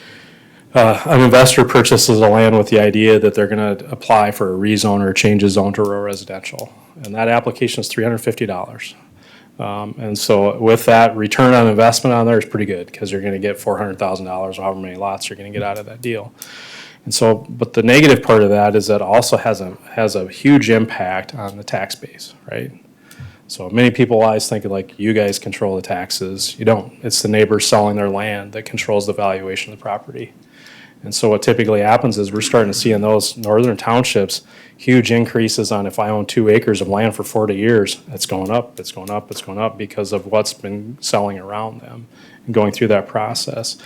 an investor purchases a land with the idea that they're going to apply for a rezone or change a zone to rural residential. And that application is $350. And so with that, return on investment on there is pretty good because you're going to get $400,000 or however many lots you're going to get out of that deal. And so, but the negative part of that is that it also has a huge impact on the tax base, right? So many people always think like you guys control the taxes. You don't. It's the neighbors selling their land that controls the valuation of the property. And so what typically happens is we're starting to see in those northern townships huge increases on if I own 2 acres of land for 40 years, it's going up, it's going up, it's going up because of what's been selling around them and going through that process.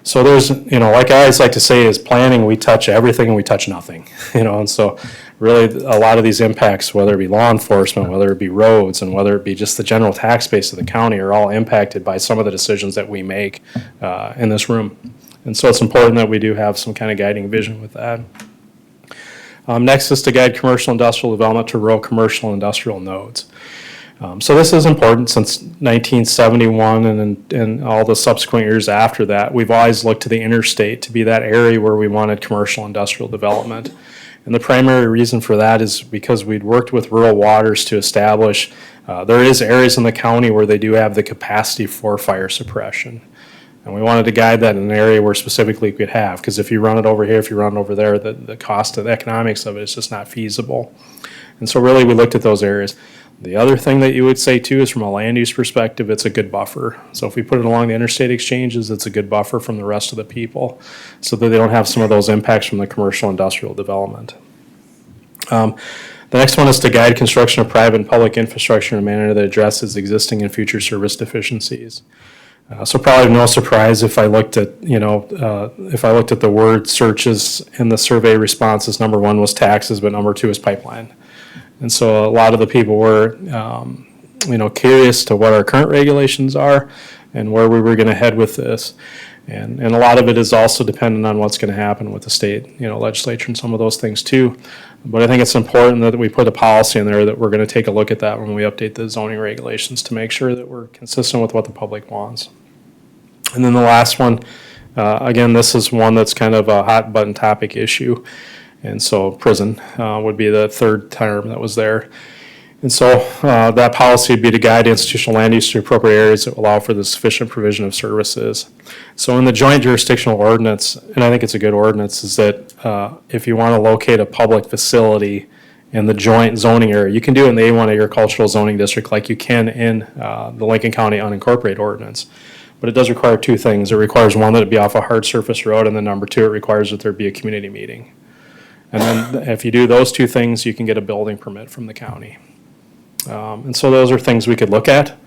So there's, like I always like to say is planning, we touch everything and we touch nothing, and so really a lot of these impacts, whether it be law enforcement, whether it be roads, and whether it be just the general tax base of the county are all impacted by some of the decisions that we make in this room. And so it's important that we do have some kind of guiding vision with that. Next is to guide commercial industrial development to rural commercial industrial nodes. So this is important since 1971 and all the subsequent years after that. We've always looked to the interstate to be that area where we wanted commercial industrial development. And the primary reason for that is because we'd worked with Rural Waters to establish there is areas in the county where they do have the capacity for fire suppression. And we wanted to guide that in an area where specifically we could have, because if you run it over here, if you run it over there, the cost of the economics of it is just not feasible. And so really we looked at those areas. The other thing that you would say too is from a land use perspective, it's a good buffer. So if we put it along the interstate exchanges, it's a good buffer from the rest of the people so that they don't have some of those impacts from the commercial industrial development. The next one is to guide construction of private and public infrastructure in a manner that addresses existing and future service deficiencies. So probably no surprise if I looked at, if I looked at the word searches in the survey responses, number one was taxes, but number two is pipeline. And so a lot of the people were, curious to what our current regulations are and where we were going to head with this. And a lot of it is also dependent on what's going to happen with the state, legislature and some of those things too. But I think it's important that we put a policy in there that we're going to take a look at that when we update the zoning regulations to make sure that we're consistent with what the public wants. And then the last one, again, this is one that's kind of a hot button topic issue. And so prison would be the third term that was there. And so that policy would be to guide institutional land use to appropriate areas that allow for the sufficient provision of services. So in the joint jurisdictional ordinance, and I think it's a good ordinance, is that if you want to locate a public facility in the joint zoning area, you can do it in the A1 agricultural zoning district like you can in the Lincoln County unincorporated ordinance. But it does require two things. It requires one, that it be off a hard surface road, and then number two, it requires that there be a community meeting. And then if you do those two things, you can get a building permit from the county. And so those are things we could look at.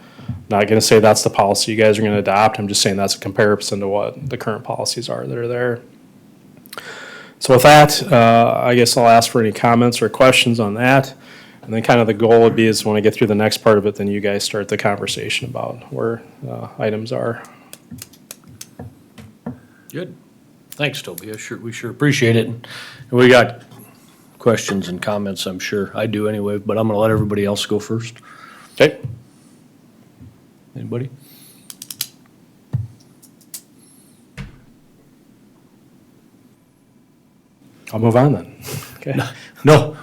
Not going to say that's the policy you guys are going to adopt. I'm just saying that's a comparison to what the current policies are that are there. So with that, I guess I'll ask for any comments or questions on that. And then kind of the goal would be is when I get through the next part of it, then you guys start the conversation about where items are. Good. Thanks, Toby. We sure appreciate it. And we got questions and comments, I'm sure. I do anyway, but I'm gonna let everybody else go first. Okay. Anybody? I'll move on then. Okay. No,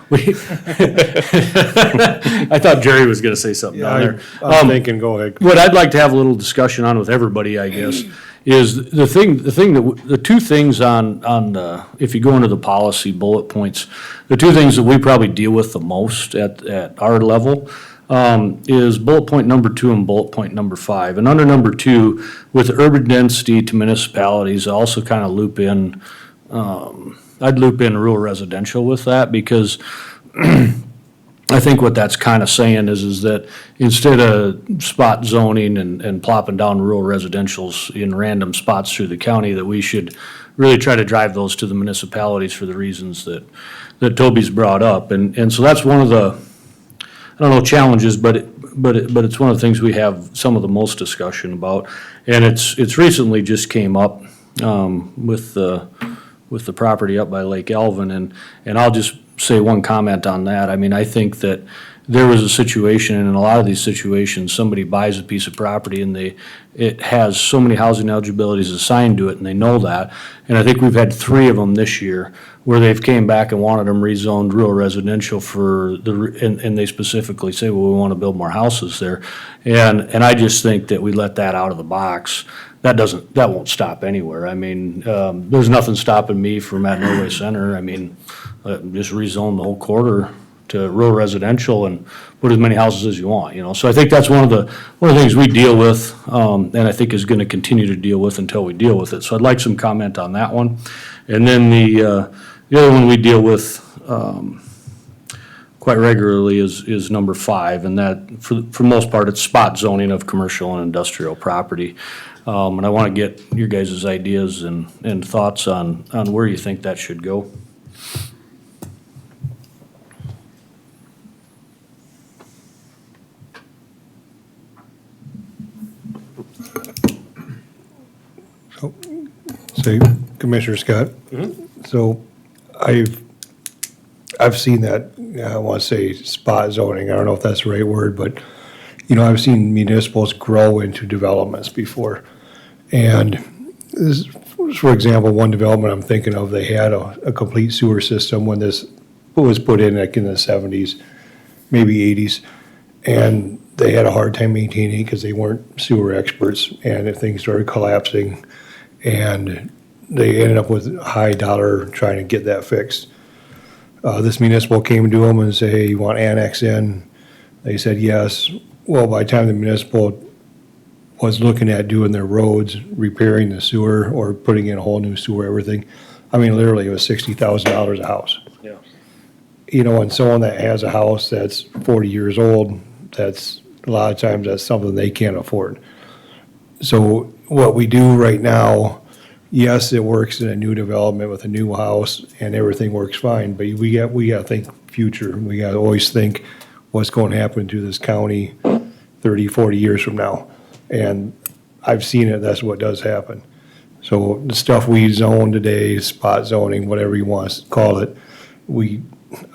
I thought Jerry was gonna say something down there. I'm thinking, go ahead. What I'd like to have a little discussion on with everybody, I guess, is the two things on, if you go into the policy bullet points, the two things that we probably deal with the most at our level, is bullet point number 2 and bullet point number 5. And under number 2, with urban density to municipalities, I also kind of loop in, I'd loop in rural residential with that, because I think what that's kind of saying is that instead of spot zoning and plopping down rural residentials in random spots through the county, that we should really try to drive those to the municipalities for the reasons that Toby's brought up. And so that's one of the, I don't know, challenges, but it's one of the things we have some of the most discussion about. And it's recently just came up with the property up by Lake Elvin, and I'll just say one comment on that. I mean, I think that there was a situation, and in a lot of these situations, somebody buys a piece of property and it has so many housing eligibilities assigned to it, and they know that. And I think we've had 3 of them this year where they've came back and wanted them rezoned rural residential and they specifically say, well, we want to build more houses there. And I just think that we let that out of the box. That won't stop anywhere. I mean, there's nothing stopping me from at Norway Center. I mean, just rezone the whole quarter to rural residential and put as many houses as you want, So I think that's one of the things we deal with, and I think is gonna continue to deal with until we deal with it. So I'd like some comment on that one. And then the other one we deal with, quite regularly is number 5, and that, for most part, it's spot zoning of commercial and industrial property. And I want to get your guys' ideas and thoughts on where you think that should go. Say, Commissioner Scott. So I've seen that, I want to say spot zoning, I don't know if that's the right word, but, I've seen municipals grow into developments before. And this, for example, one development I'm thinking of, they had a complete sewer system when this was put in, like in the 70s, maybe 80s. And they had a hard time maintaining it because they weren't sewer experts, and if things started collapsing, and they ended up with high dollar trying to get that fixed. This municipal came to them and said, hey, you want annex in? They said yes. Well, by the time the municipal was looking at doing their roads, repairing the sewer or putting in a whole new sewer, everything, I mean, literally it was $60,000 a house. Yeah. You know, and someone that has a house that's 40 years old, that's, a lot of times that's something they can't afford. So what we do right now, yes, it works in a new development with a new house and everything works fine, but we got to think future. We got to always think what's going to happen to this county 30, 40 years from now. And I've seen it, that's what does happen. So the stuff we zone today, spot zoning, whatever you want to call it,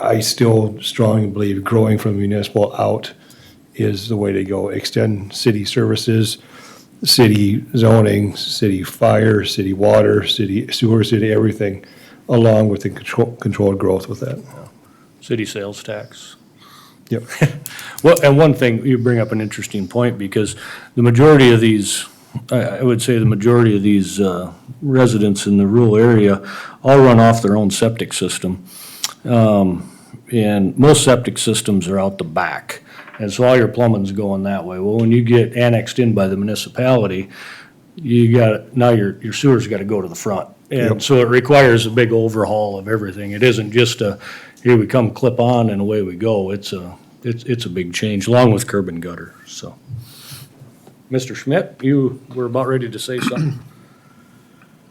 I still strongly believe growing from municipal out is the way to go. Extend city services, city zoning, city fire, city water, city sewer, city everything, along with the controlled growth with that. City sales tax. Yep. Well, and one thing, you bring up an interesting point, because the majority of these, I would say the majority of these residents in the rural area all run off their own septic system. And most septic systems are out the back, and so all your plumbing's going that way. Well, when you get annexed in by the municipality, now your sewer's gotta go to the front. And Yep. so it requires a big overhaul of everything. It isn't just here we come, clip on, and away we go. It's a big change, along with curb and gutter, so. Mr. Schmidt, you were about ready to say something?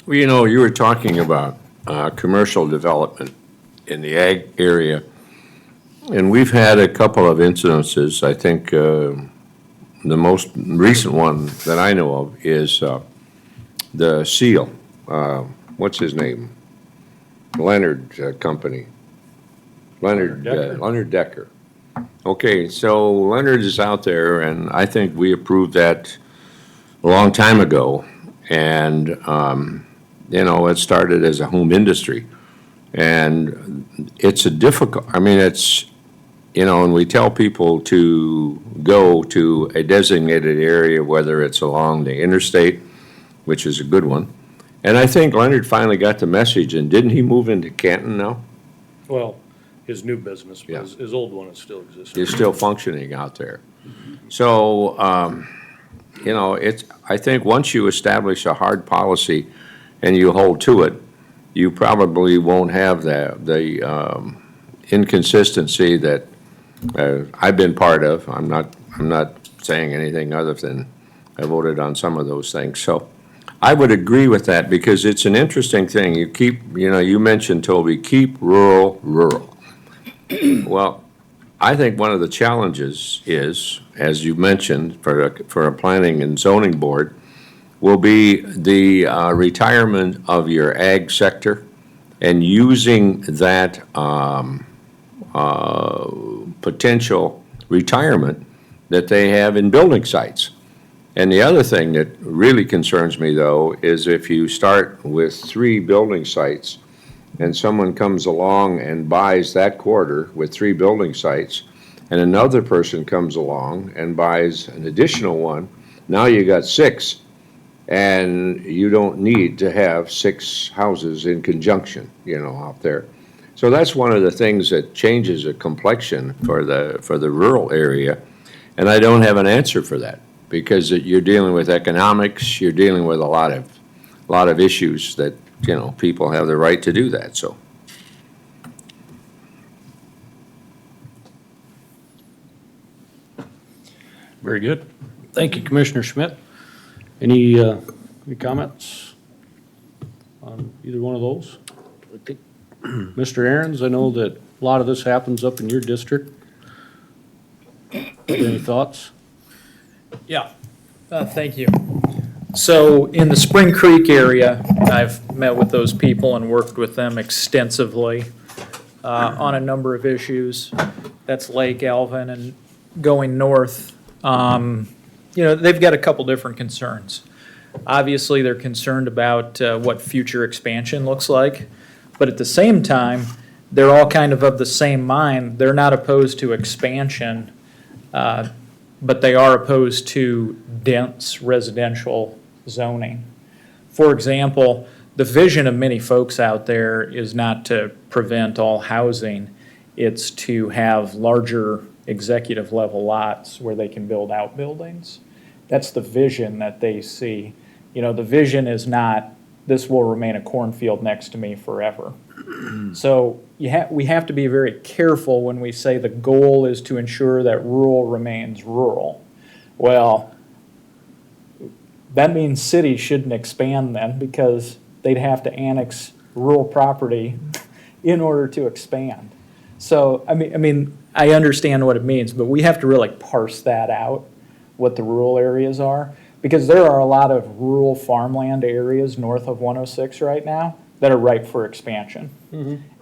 Well, you were talking about commercial development in the ag area, and we've had a couple of incidences. I think the most recent one that I know of is the Seal. What's his name? Leonard Company. Leonard Decker. Okay, so Leonard is out there, and I think we approved that a long time ago. And, it started as a home industry. And it's and we tell people to go to a designated area, whether it's along the interstate, which is a good one. And I think Leonard finally got the message, and didn't he move into Canton now? Well, his new business, but Yeah. his old one is still existing. Is still functioning out there. So, I think once you establish a hard policy and you hold to it, you probably won't have the inconsistency that I've been part of. I'm not saying anything other than I voted on some of those things. So I would agree with that, because it's an interesting thing. You mentioned, Toby, keep rural, rural. Well, I think one of the challenges is, as you mentioned, for a planning and zoning board, will be the retirement of your ag sector and using that potential retirement that they have in building sites. And the other thing that really concerns me, though, is if you start with 3 building sites and someone comes along and buys that quarter with 3 building sites, and another person comes along and buys an additional one, now you got 6, and you don't need to have 6 houses in conjunction, out there. So that's one of the things that changes the complexion for the rural area, and I don't have an answer for that, because you're dealing with economics, you're dealing with a lot of issues that, people have the right to do that, so. Very good. Thank you, Commissioner Schmidt. Any comments on either one of those? Mr. Aaron's, I know that a lot of this happens up in your district. Any thoughts? Yeah, thank you. So in the Spring Creek area, I've met with those people and worked with them extensively on a number of issues. That's Lake Alvin, and going north, they've got a couple different concerns. Obviously, they're concerned about what future expansion looks like, but at the same time, they're all kind of the same mind. They're not opposed to expansion, but they are opposed to dense residential zoning. For example, the vision of many folks out there is not to prevent all housing. It's to have larger executive level lots where they can build outbuildings. That's the vision that they see. You know, the vision is not, this will remain a cornfield next to me forever. So we have to be very careful when we say the goal is to ensure that rural remains rural. Well, that means cities shouldn't expand then, because they'd have to annex rural property in order to expand. So, I mean, I understand what it means, but we have to really parse that out, what the rural areas are, because there are a lot of rural farmland areas north of 106 right now that are ripe for expansion.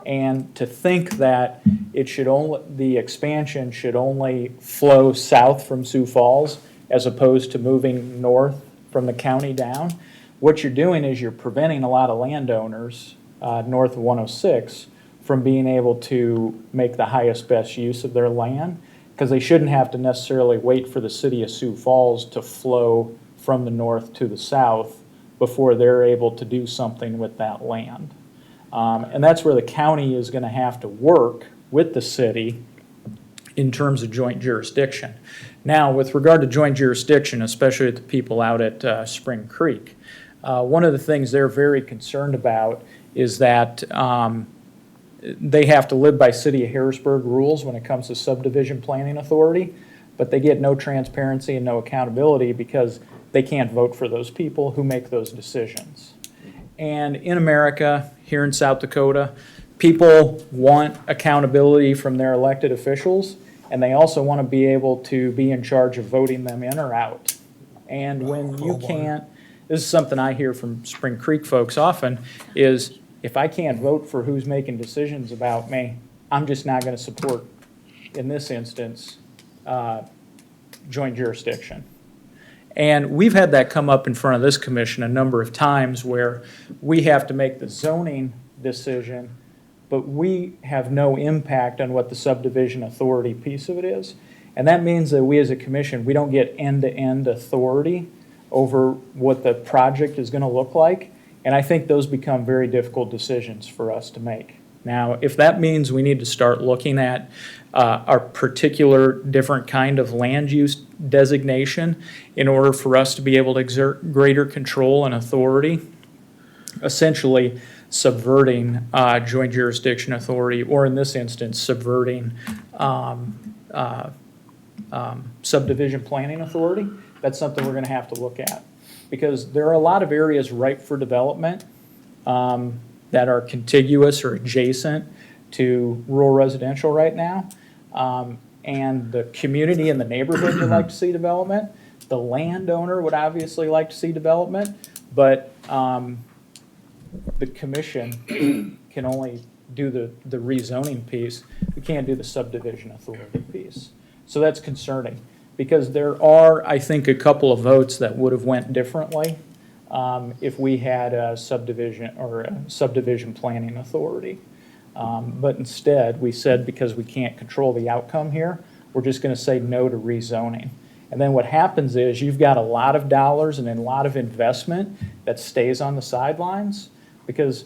And to think that it should only, the expansion should only flow south from Sioux Falls as opposed to moving north from the county down, what you're doing is you're preventing a lot of landowners north of 106 from being able to make the highest, best use of their land, because they shouldn't have to necessarily wait for the city of Sioux Falls to flow from the north to the south before they're able to do something with that land. And that's where the county is going to have to work with the city in terms of joint jurisdiction. Now, with regard to joint jurisdiction, especially with the people out at Spring Creek, one of the things they're very concerned about is that they have to live by City of Harrisburg rules when it comes to subdivision planning authority, but they get no transparency and no accountability because they can't vote for those people who make those decisions. And in America, here in South Dakota, people want accountability from their elected officials, and they also want to be able to be in charge of voting them in or out. And when you can't, this is something I hear from Spring Creek folks often, is if I can't vote for who's making decisions about me, I'm just not going to support, in this instance, joint jurisdiction. And we've had that come up in front of this commission a number of times where we have to make the zoning decision, but we have no impact on what the subdivision authority piece of it is. And that means that we as a commission, we don't get end-to-end authority over what the project is going to look like. And I think those become very difficult decisions for us to make. Now, if that means we need to start looking at a particular different kind of land use designation in order for us to be able to exert greater control and authority, essentially subverting joint jurisdiction authority, or in this instance, subverting subdivision planning authority, that's something we're going to have to look at. Because there are a lot of areas ripe for development that are contiguous or adjacent to rural residential right now. And the community and the neighborhood would like to see development. The landowner would obviously like to see development, but the commission can only do the rezoning piece. We can't do the subdivision authority piece. So that's concerning, because there are, I think, a couple of votes that would have went differently if we had a subdivision or a subdivision planning authority. But instead, we said because we can't control the outcome here, we're just going to say no to rezoning. And then what happens is you've got a lot of dollars and a lot of investment that stays on the sidelines because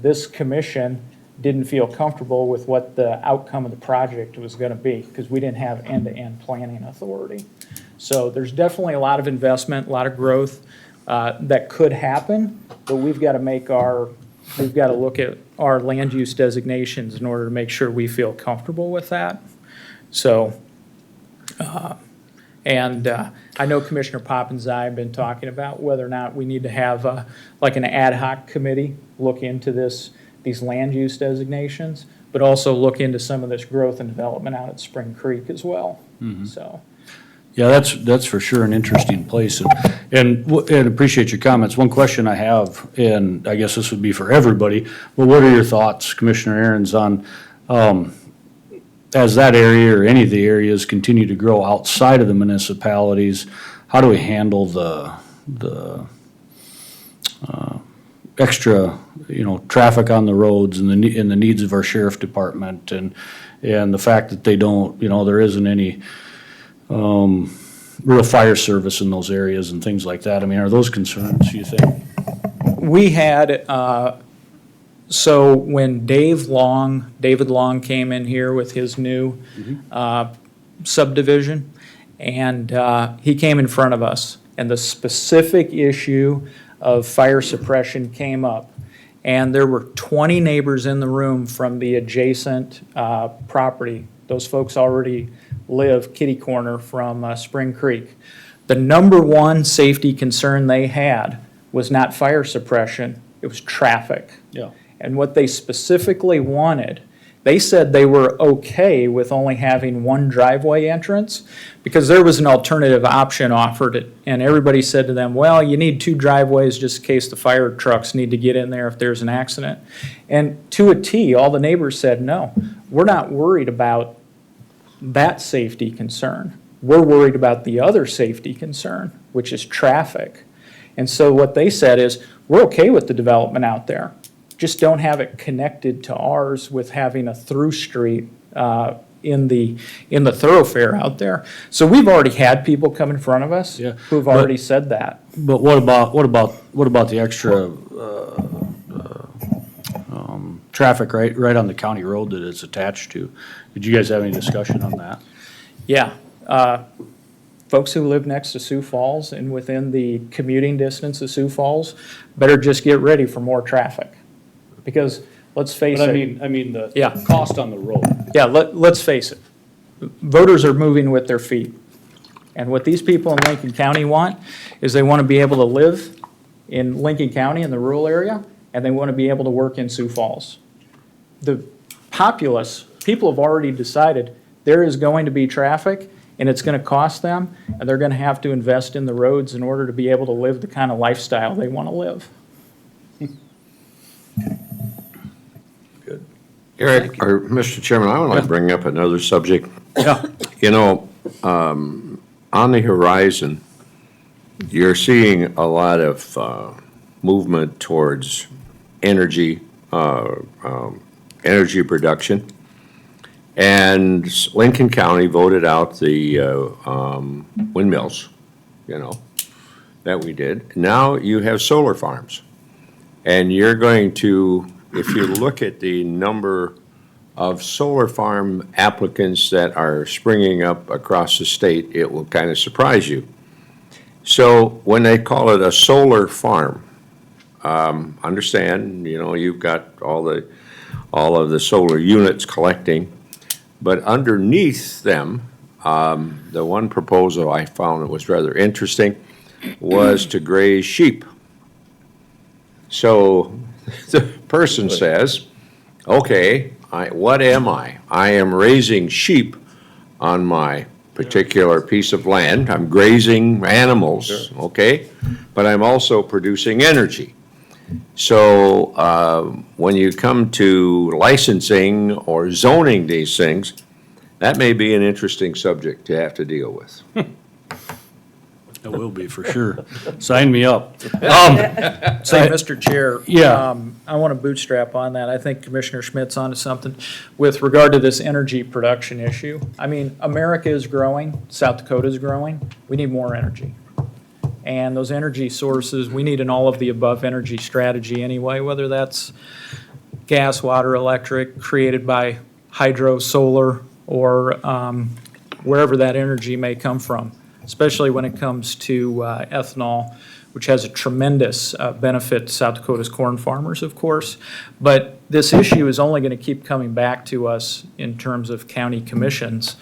this commission didn't feel comfortable with what the outcome of the project was going to be because we didn't have end-to-end planning authority. So there's definitely a lot of investment, a lot of growth that could happen, but we've got to look at our land use designations in order to make sure we feel comfortable with that. So, I know Commissioner Poppins and I have been talking about whether or not we need to have like an ad hoc committee look into these land use designations, but also look into some of this growth and development out at Spring Creek as well. So. Yeah, that's for sure an interesting place, and appreciate your comments. One question I have, and I guess this would be for everybody, but what are your thoughts, Commissioner Aaron's, on as that area or any of the areas continue to grow outside of the municipalities, how do we handle the extra, traffic on the roads and the needs of our sheriff department and the fact that they don't, there isn't any real fire service in those areas and things like that. I mean, are those concerns, you think? We had, so when David Long came in here with his new subdivision, and he came in front of us, and the specific issue of fire suppression came up. And there were 20 neighbors in the room from the adjacent property. Those folks already live kitty corner from Spring Creek. The number one safety concern they had was not fire suppression, it was traffic. Yeah. And what they specifically wanted, they said they were okay with only having one driveway entrance because there was an alternative option offered, and everybody said to them, well, you need two driveways just in case the fire trucks need to get in there if there's an accident. And to a T, all the neighbors said, no, we're not worried about that safety concern. We're worried about the other safety concern, which is traffic. And so what they said is, we're okay with the development out there. Just don't have it connected to ours with having a through street in the thoroughfare out there. So we've already had people come in front of us Yeah, who've but- already said that. But what about the extra, traffic right on the county road that it's attached to? Did you guys have any discussion on that? Yeah. Folks who live next to Sioux Falls and within the commuting distance of Sioux Falls better just get ready for more traffic. Because let's face But it. I mean the Yeah. cost on the road. Yeah, let's face it. Voters are moving with their feet. And what these people in Lincoln County want is they want to be able to live in Lincoln County in the rural area, and they want to be able to work in Sioux Falls. The populace, people have already decided there is going to be traffic, and it's going to cost them, and they're going to have to invest in the roads in order to be able to live the kind of lifestyle they want to live. Eric, or Mr. Chairman, I would like to bring up another subject. Yeah. You know, on the horizon, you're seeing a lot of movement towards energy, energy production. And Lincoln County voted out the windmills, you know, that we did. Now you have solar farms. And you're going to, if you look at the number of solar farm applicants that are springing up across the state, it will kind of surprise you. So when they call it a solar farm, understand, you know, you've got all of the solar units collecting, but underneath them, the one proposal I found that was rather interesting was to graze sheep. So the person says, okay, what am I? I am raising sheep on my particular piece of land. I'm grazing animals, okay? But I'm also producing energy. So when you come to licensing or zoning these things, that may be an interesting subject to have to deal with. It will be for sure. Sign me up. Say, Mr. Chair. Yeah. I want to bootstrap on that. I think Commissioner Schmidt's onto something with regard to this energy production issue. I mean, America is growing, South Dakota is growing. We need more energy. And those energy sources, we need an all-of-the-above energy strategy anyway, whether that's gas, water, electric, created by hydro, solar, or wherever that energy may come from, especially when it comes to ethanol, which has a tremendous benefit to South Dakota's corn farmers, of course. But this issue is only going to keep coming back to us in terms of county commissions.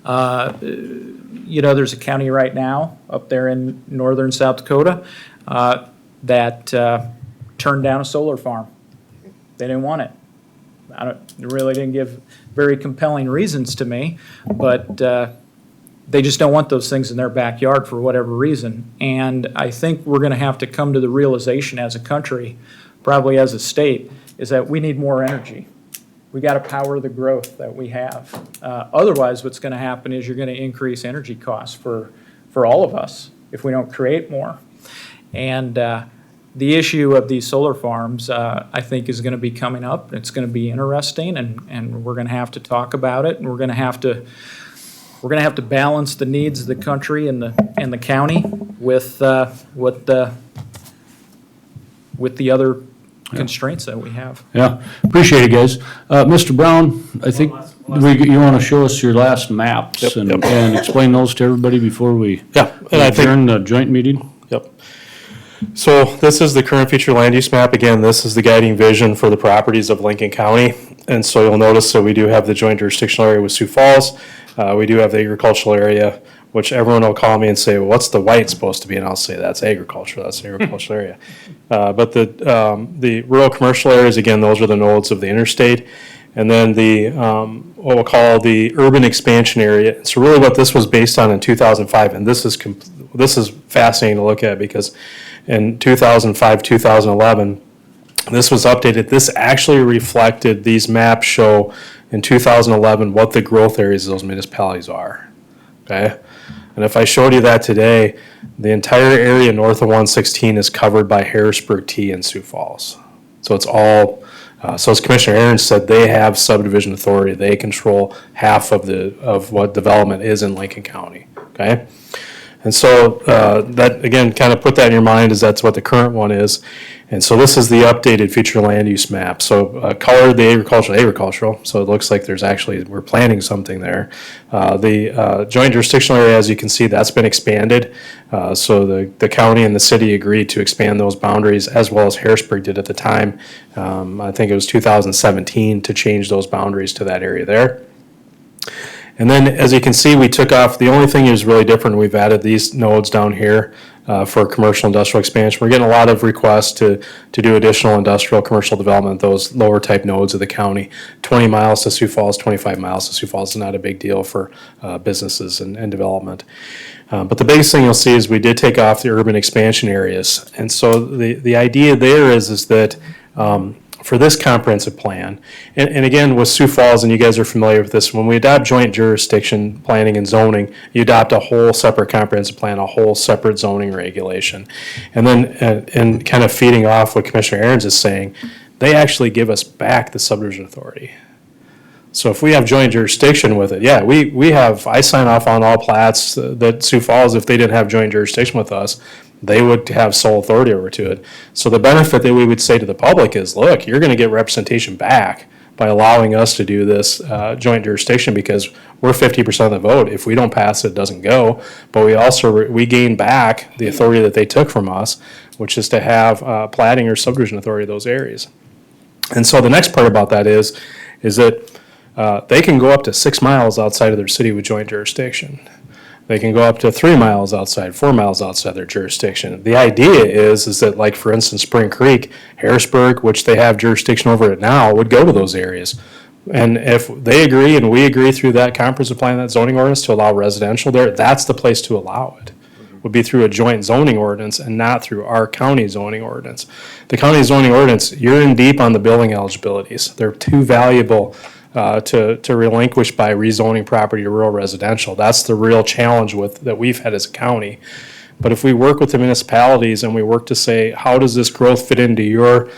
You know, there's a county right now up there in northern South Dakota that turned down a solar farm. They didn't want it. They really didn't give very compelling reasons to me, but they just don't want those things in their backyard for whatever reason. And I think we're going to have to come to the realization as a country, probably as a state, is that we need more energy. We got to power the growth that we have. Otherwise, what's going to happen is you're going to increase energy costs for all of us if we don't create more. And the issue of these solar farms, I think, is going to be coming up. It's going to be interesting, and we're going to have to talk about it, and we're going to have to balance the needs of the country and the county with the other constraints that we have. Yeah, appreciate it, guys. Mr. Brown, I think, you want to show us your last maps Yep, and yep. and explain those to everybody before we Yeah, and I think. adjourn the joint meeting? Yep. So this is the current future land use map. Again, this is the guiding vision for the properties of Lincoln County. And so you'll notice that we do have the joint jurisdictional area with Sioux Falls. We do have the agricultural area, which everyone will call me and say, well, what's the white supposed to be? And I'll say, that's agriculture, that's the agricultural area. But the rural commercial areas, again, those are the nodes of the interstate. And then the, what we'll call the urban expansion area. So really what this was based on in 2005, and this is fascinating to look at because in 2005, 2011, this was updated. This actually reflected, these maps show in 2011 what the growth areas of those municipalities are, okay? And if I showed you that today, the entire area north of 116 is covered by Harrisburg, T, and Sioux Falls. So it's all, so as Commissioner Aaron's said, they have subdivision authority. They control half of what development is in Lincoln County, okay? And so that, again, kind of put that in your mind as that's what the current one is. And so this is the updated future land use map. So colored the agricultural, so it looks like there's actually, we're planting something there. The joint jurisdictional area, as you can see, that's been expanded. So the county and the city agreed to expand those boundaries as well as Harrisburg did at the time. I think it was 2017 to change those boundaries to that area there. And then, as you can see, we took off, the only thing is really different, we've added these nodes down here for commercial industrial expansion. We're getting a lot of requests to do additional industrial commercial development, those lower type nodes of the county. 20 miles to Sioux Falls, 25 miles to Sioux Falls is not a big deal for businesses and development. But the biggest thing you'll see is we did take off the urban expansion areas. And so the idea there is that for this comprehensive plan, and again, with Sioux Falls, and you guys are familiar with this, when we adopt joint jurisdiction planning and zoning, you adopt a whole separate comprehensive plan, a whole separate zoning regulation. And then, and kind of feeding off what Commissioner Aaron's is saying, they actually give us back the subdivision authority. So if we have joint jurisdiction with it, yeah, we have, I sign off on all plats that Sioux Falls, if they didn't have joint jurisdiction with us, they would have sole authority over to it. So the benefit that we would say to the public is, look, you're going to get representation back by allowing us to do this joint jurisdiction because we're 50% of the vote. If we don't pass it, it doesn't go. But we also, we gain back the authority that they took from us, which is to have platting or subdivision authority of those areas. And so the next part about that is that they can go up to 6 miles outside of their city with joint jurisdiction. They can go up to 3 miles outside, 4 miles outside their jurisdiction. The idea is that, like, for instance, Spring Creek, Harrisburg, which they have jurisdiction over it now, would go to those areas. And if they agree and we agree through that comprehensive plan, that zoning ordinance to allow residential there, that's the place to allow it. Would be through a joint zoning ordinance and not through our county zoning ordinance. The county zoning ordinance, you're in deep on the building eligibilities. They're too valuable to relinquish by rezoning property to rural residential. That's the real challenge that we've had as a county. But if we work with the municipalities and we work to say, how does this growth fit into your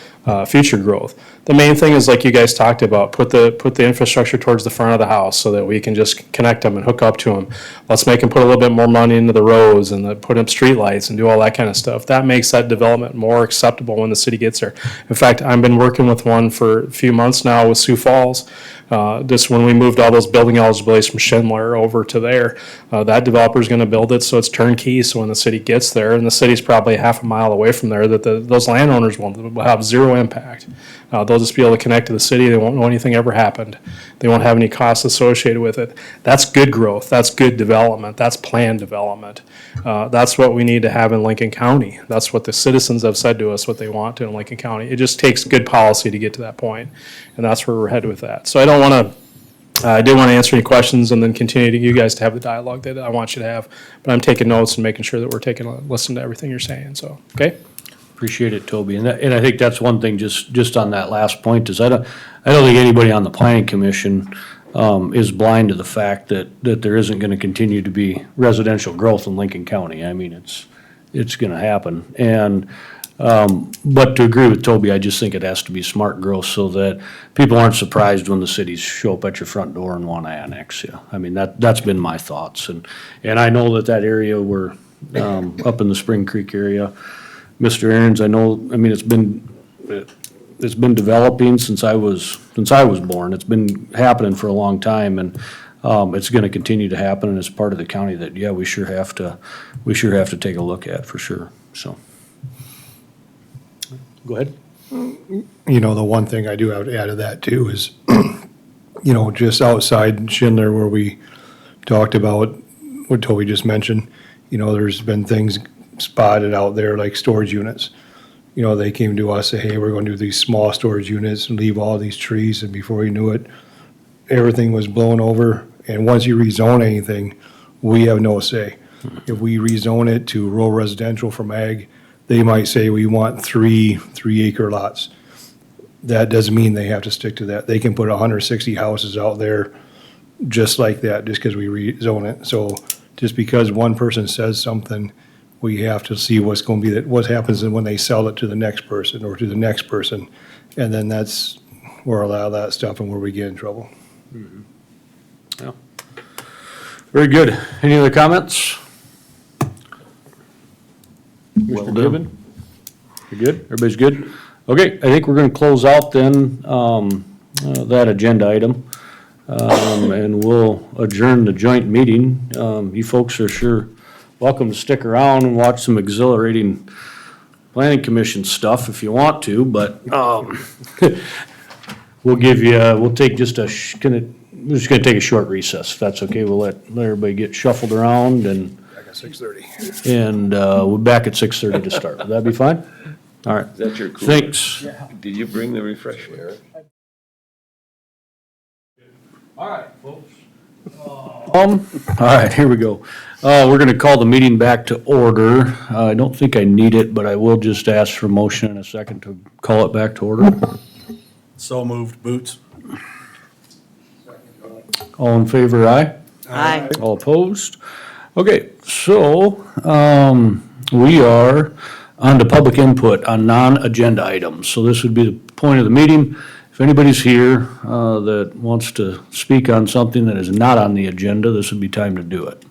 future growth? The main thing is, like you guys talked about, put the infrastructure towards the front of the house so that we can just connect them and hook up to them. Let's make them put a little bit more money into the roads and put up streetlights and do all that kind of stuff. That makes that development more acceptable when the city gets there. In fact, I've been working with one for a few months now with Sioux Falls. Just when we moved all those building eligibilities from Schindler over to there, that developer's going to build it so it's turnkey. So when the city gets there, and the city's probably half a mile away from there, that those landowners will have zero impact. They'll just be able to connect to the city. They won't know anything ever happened. They won't have any costs associated with it. That's good growth. That's good development. That's planned development. That's what we need to have in Lincoln County. That's what the citizens have said to us what they want in Lincoln County. It just takes good policy to get to that point, and that's where we're headed with that. So I did want to answer any questions and then continue to you guys to have the dialogue that I want you to have. But I'm taking notes and making sure that we're taking a listen to everything you're saying. So, okay. Appreciate it, Toby. And I think that's one thing, just on that last point, is I don't think anybody on the planning commission is blind to the fact that there isn't gonna continue to be residential growth in Lincoln County. I mean, it's gonna happen. And, but to agree with Toby, I just think it has to be smart growth so that people aren't surprised when the cities show up at your front door and wanna annex you. I mean, that's been my thoughts. And I know that area where, up in the Spring Creek area, Mr. Aaron's, I mean, it's been it's been developing since I was born. It's been happening for a long time, and it's gonna continue to happen, and it's part of the county that, yeah, we sure have to take a look at, for sure, so. Go ahead. You know, the one thing I do have to add to that too is, you know, just outside Schindler where we talked about what Toby just mentioned, you know, there's been things spotted out there like storage units. You know, they came to us, say, hey, we're gonna do these small storage units and leave all these trees, and before you knew it, everything was blown over. And once you rezone anything, we have no say. If we rezone it to rural residential from ag, they might say we want 3-acre lots. That doesn't mean they have to stick to that. They can put 160 houses out there just like that, just because we rezone it. So just because one person says something, we have to see what's going to be, what happens when they sell it to the next person or to the next person. And then that's where a lot of that stuff and where we get in trouble. Very good. Any other comments? Mr. Gibbon? You good? Everybody's good? Okay, I think we're gonna close out then, that agenda item. And we'll adjourn the joint meeting. You folks are sure welcome to stick around and watch some exhilarating planning commission stuff if you want to, but, we'll give you, we'll take just we're just gonna take a short recess, if that's okay. We'll let everybody get shuffled around and, Back at 6:30. and, we're back at 6:30 to start. Would that be fine? All right. Is that your cooler? Thanks. Did you bring the refreshment? All right, folks. All right, here we go. We're gonna call the meeting back to order. I don't think I need it, but I will just ask for a motion in a second to call it back to order. So moved, Boots. All in favor, aye? Aye. All opposed? Okay, so, we are on to public input on non-agenda items. So this would be the point of the meeting. If anybody's here, that wants to speak on something that is not on the agenda, this would be time to do it.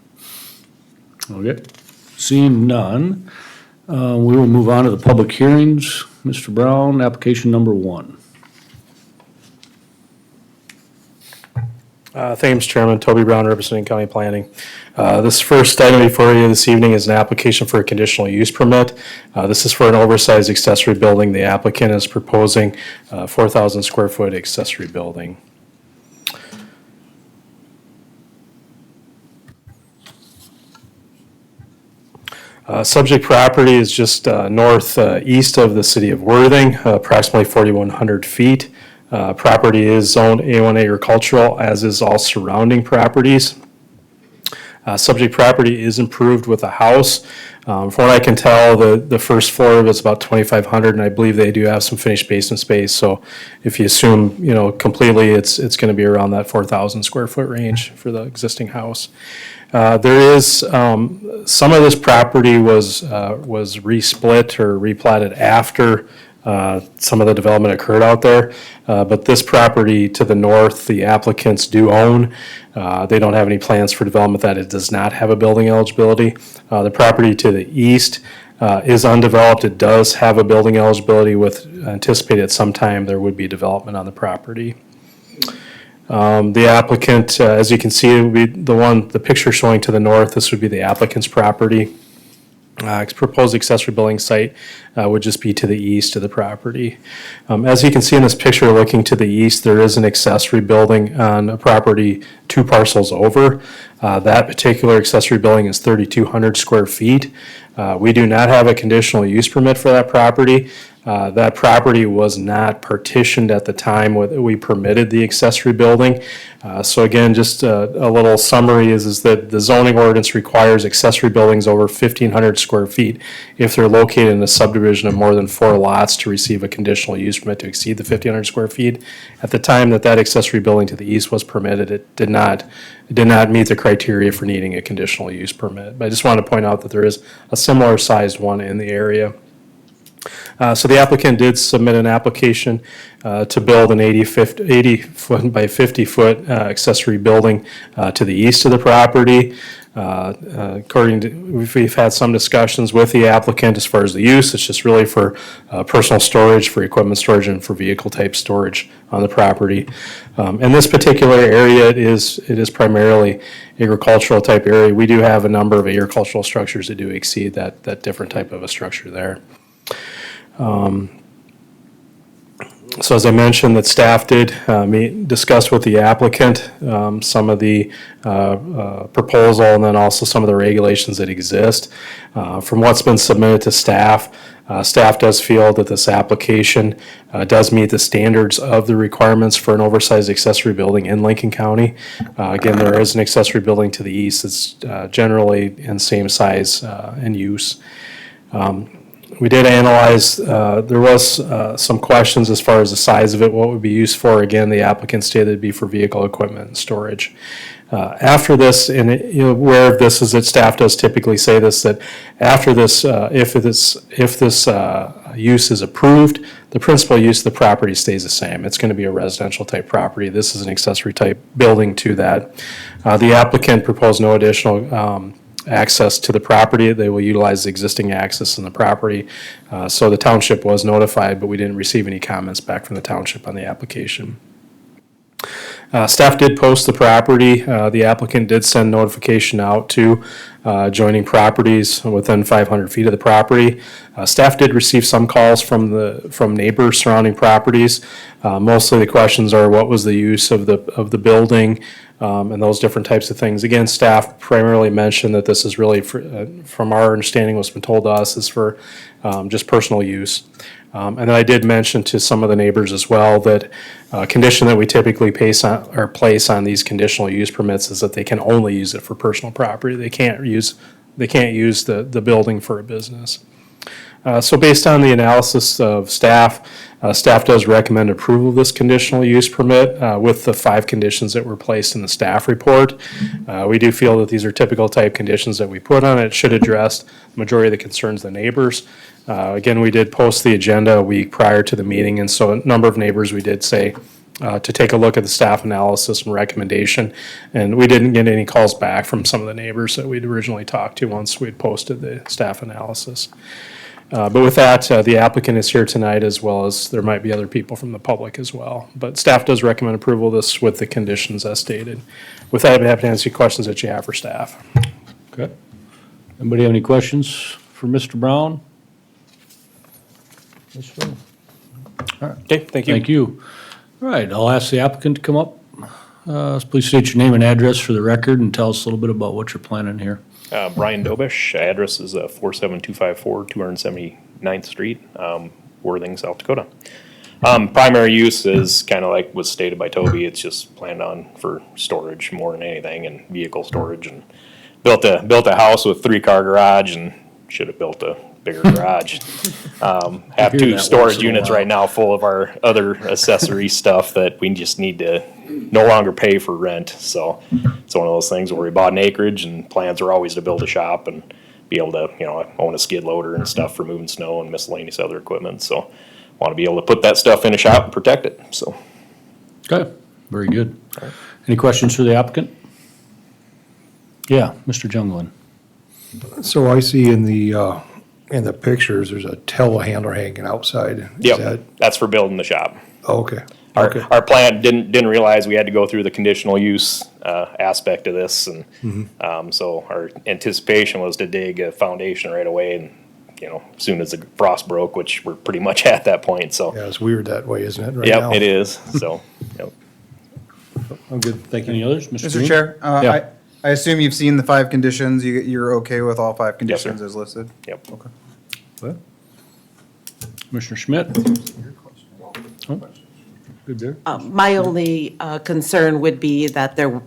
Okay, seeing none, we will move on to the public hearings. Mr. Brown, application number 1. Thank you, Mr. Chairman. Toby Brown, representing County Planning. This first item before you this evening is an application for a conditional use permit. This is for an oversized accessory building. The applicant is proposing a 4,000 square foot accessory building. Subject property is just northeast of the city of Worthing, approximately 4,100 feet. Property is zoned A1 agricultural, as is all surrounding properties. Subject property is improved with a house. From what I can tell, the first floor of it's about 2,500, and I believe they do have some finished basement space. So if you assume, you know, completely, it's going to be around that 4,000 square foot range for the existing house. There is, some of this property was resplit or replatted after some of the development occurred out there. But this property to the north, the applicants do own. They don't have any plans for development that it does not have a building eligibility. The property to the east is undeveloped. It does have a building eligibility with anticipated sometime there would be development on the property. The applicant, as you can see, it would be the picture showing to the north. This would be the applicant's property. Proposed accessory building site would just be to the east of the property. As you can see in this picture, looking to the east, there is an accessory building on a property 2 parcels over. That particular accessory building is 3,200 square feet. We do not have a conditional use permit for that property. That property was not partitioned at the time we permitted the accessory building. So again, just a little summary is that the zoning ordinance requires accessory buildings over 1,500 square feet if they're located in a subdivision of more than 4 lots to receive a conditional use permit to exceed the 1,500 square feet. At the time that accessory building to the east was permitted, it did not meet the criteria for needing a conditional use permit. But I just want to point out that there is a similar sized one in the area. So the applicant did submit an application to build an 80 foot by 50 foot accessory building to the east of the property. According to, we've had some discussions with the applicant as far as the use. It's just really for personal storage, for equipment storage, and for vehicle-type storage on the property. In this particular area, it is primarily agricultural type area. We do have a number of agricultural structures that do exceed that different type of a structure there. So as I mentioned, that staff did discuss with the applicant some of the proposal and then also some of the regulations that exist. From what's been submitted to staff, staff does feel that this application does meet the standards of the requirements for an oversized accessory building in Lincoln County. Again, there is an accessory building to the east that's generally in same size and use. We did analyze, there was some questions as far as the size of it, what would be used for. Again, the applicant stated it'd be for vehicle equipment and storage. After this, and you're aware of this, is that staff does typically say this, that after this, if this use is approved, the principal use of the property stays the same. It's going to be a residential type property. This is an accessory type building to that. The applicant proposed no additional access to the property. They will utilize the existing access in the property. So the township was notified, but we didn't receive any comments back from the township on the application. Staff did post the property. The applicant did send notification out to adjoining properties within 500 feet of the property. Staff did receive some calls from neighbors surrounding properties. Mostly the questions are what was the use of the building, and those different types of things. Again, staff primarily mentioned that this is really, from our understanding, what's been told to us, is for just personal use. And then I did mention to some of the neighbors as well that condition that we typically place on these conditional use permits is that they can only use it for personal property. They can't use the building for a business. So based on the analysis of staff, staff does recommend approval of this conditional use permit with the 5 conditions that were placed in the staff report. We do feel that these are typical type conditions that we put on it. It should address the majority of the concerns of the neighbors. Again, we did post the agenda a week prior to the meeting, and so a number of neighbors we did say to take a look at the staff analysis and recommendation. And we didn't get any calls back from some of the neighbors that we'd originally talked to once we'd posted the staff analysis. But with that, the applicant is here tonight, as well as there might be other people from the public as well. But staff does recommend approval of this with the conditions as stated. With that, I'd be happy to answer any questions that you have for staff. Okay. Anybody have any questions for Mr. Brown? Yes, sir. Okay, thank you. Thank you. All right, I'll ask the applicant to come up. Please state your name and address for the record and tell us a little bit about what you're planning here. Brian Dobish, address is 47254 279th Street, Worthing, South Dakota. Primary use is kind of like was stated by Toby, it's just planned on for storage more than anything, and vehicle storage, and built a house with 3-car garage and should have built a bigger garage. Have hear 2 that storage once in a units while. right now full of our other accessory stuff that we just need to no longer pay for rent. So it's one of those things where we bought an acreage and plans were always to build a shop and be able to, own a skid loader and stuff for moving snow and miscellaneous other equipment. So want to be able to put that stuff in a shop and protect it, so. Okay, very good. Any questions for the applicant? Yeah, Mr. Junglin. So I see in the pictures, there's a telehandler hanging outside. Is that- Yep, that's for building the shop. Oh, okay. Okay. Our plan didn't realize we had to go through the conditional use aspect of this, and so our anticipation was to dig a foundation right away, and as soon as the frost broke, which we're pretty much at that point. So Yeah, it's weird that way, isn't it, right now? yep, it is. So yep. I'm good, thank you. Any others? Mr. Mr. Green? Chair, Yeah. I assume you've seen the 5 conditions. You're okay with all 5 Yes, sir. conditions as listed? Yep. Okay. Commissioner Schmidt? Oh, good there. My only concern would be that there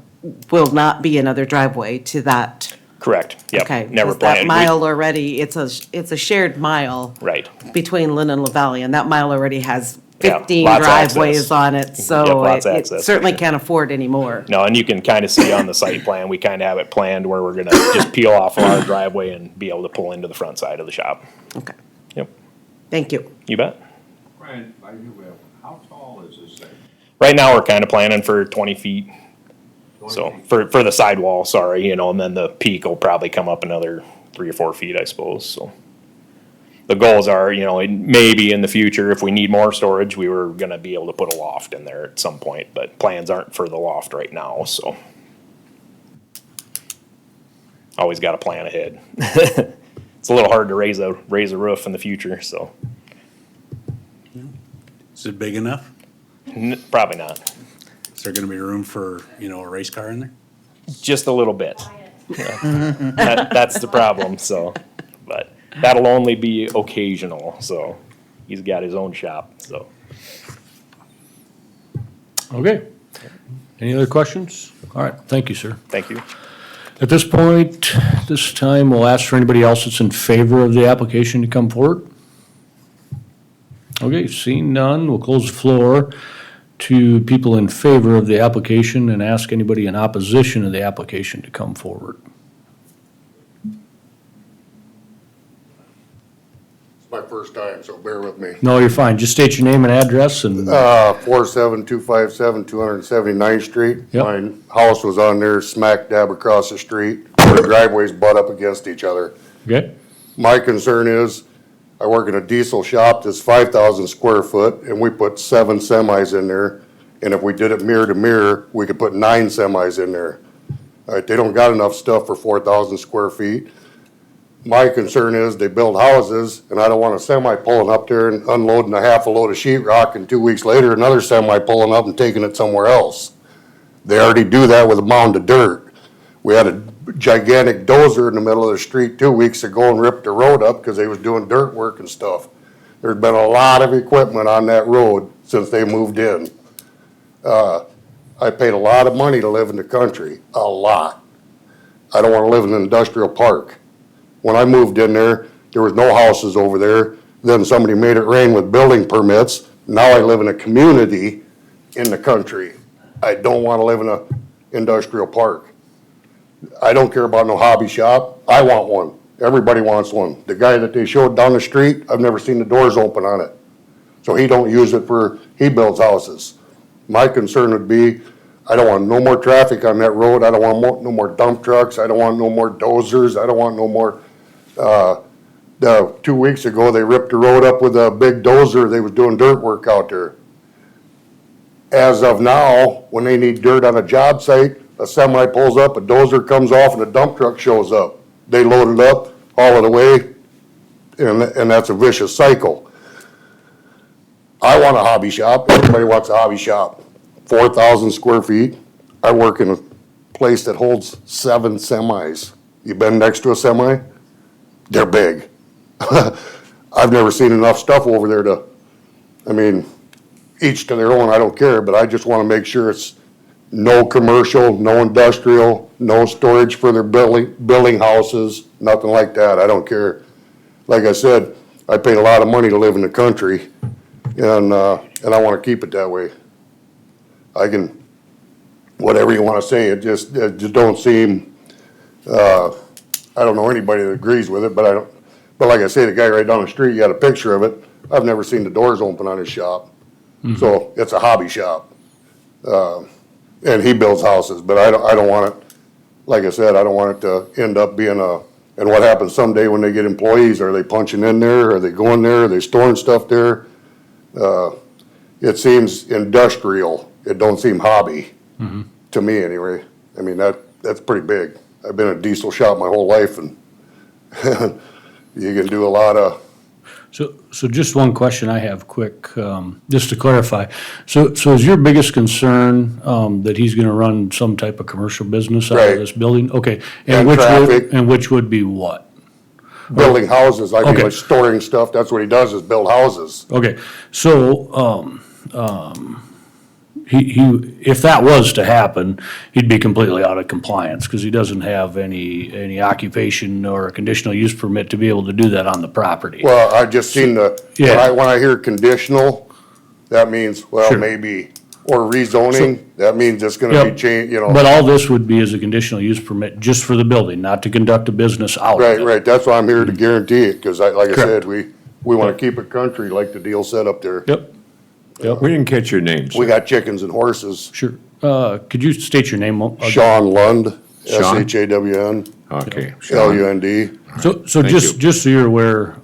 will not be another driveway to that. Correct. Yep. Okay, Never 'cause that planned. mile already, it's a shared mile Right. between Lynn and LaValley, and that mile already has Yeah, 15 lots of access. driveways on it, Yep, so lots of it access, for certainly sure. can't afford any more. No, and you can kind of see on the site plan, we kind of have it planned where we're gonna just peel off our driveway and be able to pull into the front side of the shop. Okay, Yep. thank you. You bet. Brian, how tall is this thing? Right now, we're kind of planning for 20 feet. So for the sidewall, sorry, you know, and then the peak will probably come up another 3 or 4 feet, I suppose, so. The goals are, you know, maybe in the future, if we need more storage, we were gonna be able to put a loft in there at some point, but plans aren't for the loft right now, so. Always gotta plan ahead. It's a little hard to raise a roof in the future, so, Is it big enough? probably not, Is there gonna be room for, a race car in there? just a little bit. That's the problem, so, but that'll only be occasional, so, he's got his own shop, so. Okay. Any other questions? All right, thank you, sir. Thank you. At this point, this time, we'll ask for anybody else that's in favor of the application to come forward. Okay, seeing none, we'll close the floor to people in favor of the application and ask anybody in opposition of the application to come forward. It's my first time, so bear with me. No, you're fine. Just state your name and address and, 47257 279th Street. Yep. My house was on there smack dab across the street. The driveways butt up against each other. okay? My concern is, I work in a diesel shop that's 5,000 square foot, and we put 7 semis in there. And if we did it mirror to mirror, we could put 9 semis in there. All right, they don't got enough stuff for 4,000 square feet. My concern is they build houses, and I don't want a semi pulling up there and unloading a half a load of sheet rock, and 2 weeks later, another semi pulling up and taking it somewhere else. They already do that with a mound of dirt. We had a gigantic dozer in the middle of the street 2 weeks ago and ripped the road up because they was doing dirt work and stuff. There's been a lot of equipment on that road since they moved in. I paid a lot of money to live in the country, a lot. I don't want to live in an industrial park. When I moved in there, there was no houses over there. Then somebody made it rain with building permits. Now I live in a community in the country. I don't want to live in an industrial park. I don't care about no hobby shop. I want one. Everybody wants one. The guy that they showed down the street, I've never seen the doors open on it. So he don't use it he builds houses. My concern would be, I don't want no more traffic on that road. I don't want no more dump trucks. I don't want no more dozers. I don't want no more, 2 weeks ago, they ripped the road up with a big dozer. They was doing dirt work out there. As of now, when they need dirt on a job site, a semi pulls up, a dozer comes off, and a dump truck shows up. They load it up, haul it away, and that's a vicious cycle. I want a hobby shop. Everybody wants a hobby shop. 4,000 square feet. I work in a place that holds 7 semis. You been next to a semi? They're big. I've never seen enough stuff over there each to their own, I don't care, but I just want to make sure it's no commercial, no industrial, no storage for their building houses, nothing like that. I don't care. Like I said, I paid a lot of money to live in the country, and I want to keep it that way. I can, whatever you want to say, it just don't seem, I don't know anybody that agrees with it, but like I say, the guy right down the street, you got a picture of it. I've never seen the doors open on his shop. So it's a hobby shop. And he builds houses, but I don't want it, like I said, I don't want it to end up being and what happens someday when they get employees? Are they punching in there? Are they going there? Are they storing stuff there? It seems industrial. It don't seem hobby, to me anyway. I mean, that's pretty big. I've been in a diesel shop my whole life, and you can do a lot of. So just one question I have quick, just to clarify. So is your biggest concern, that he's gonna run some type of commercial business out Right. of this building? Okay. And traffic. And which would be what? Building houses, I mean, Okay. like storing stuff, that's what he does, is build houses. Okay, so, if that was to happen, he'd be completely out of compliance, because he doesn't have any occupation or a conditional use permit to be able to do that on the property. Well, I just seen Yeah. when I hear conditional, that means, well, Sure. maybe, or rezoning, that means it's gonna Yep. be changed, But all this would be as a conditional use permit just for the building, not to conduct a business out of Right, it. right, that's why I'm here to guarantee it, cause like I Correct. said, we wanna keep it country like the deal said up there. Yep, We didn't catch your name, We sir. got chickens and horses. Sure. Could you state your name? Sean Lund, Sean? S-H-A-W-N, Okay. Sean. L-U-N-D. So Thank just, you. just so you're aware,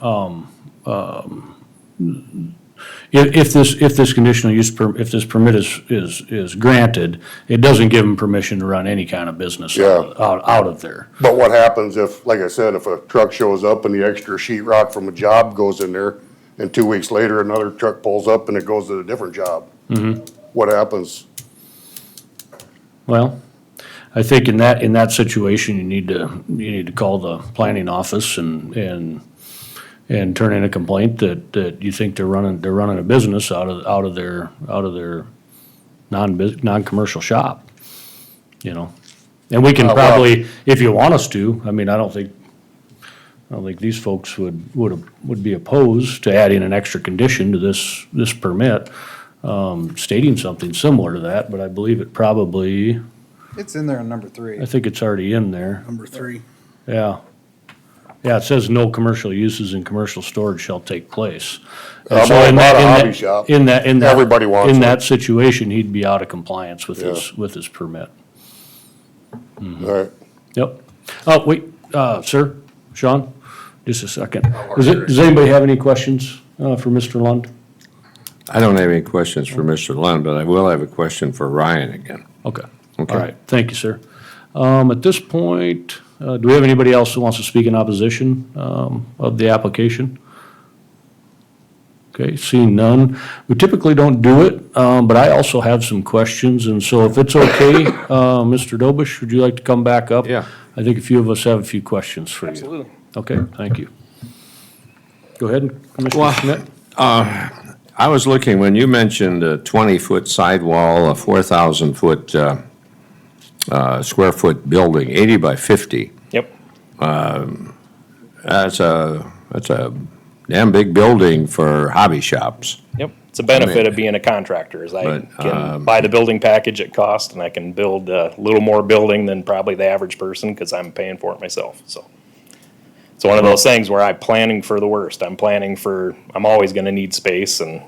if this conditional use, if this permit is granted, it doesn't give them permission to run any kind of business Yeah. out of there. But what happens if, like I said, if a truck shows up and the extra sheet rock from a job goes in there, and 2 weeks later, another truck pulls up and it goes to a different job? What happens? Well, I think in that situation, you need to call the planning office and turn in a complaint that you think they're running a business out of their non-commercial shop, you know? And we can Well- probably, if you want us to, I mean, I don't think these folks would be opposed to adding an extra condition to this permit, stating something similar to that, but I believe it probably, It's in there on number 3. I think it's already in there. Number 3. Yeah. Yeah, it says no commercial uses in commercial storage shall take place. And I'm so all in about that- a in that- hobby shop. In that, Everybody wants in one. that situation, he'd be out of compliance with Yeah. with his permit. All right. Yep. Oh, wait, sir, Sean, just a second. Does anybody have any questions, for Mr. Lund? I don't have any questions for Mr. Lund, but I will have a question for Ryan again. Okay. Okay. All right, thank you, sir. At this point, do we have anybody else who wants to speak in opposition, of the application? Okay, seeing none. We typically don't do it, but I also have some questions, and so if it's okay, Mr. Dobish, would you like to come back up? Yeah. I think a few of us have a few questions for you. Absolutely. Okay, thank you. Go ahead, Commissioner Well, Schmidt. I was looking, when you mentioned a 20-foot sidewall, a 4,000-foot, square foot building, 80 by 50, Yep. that's a damn big building for hobby shops. Yep. It's a benefit of being a contractor is I But, can buy the building package at cost and I can build a little more building than probably the average person because I'm paying for it myself, so. It's one of those things where I'm planning for the worst. I'm always gonna need space and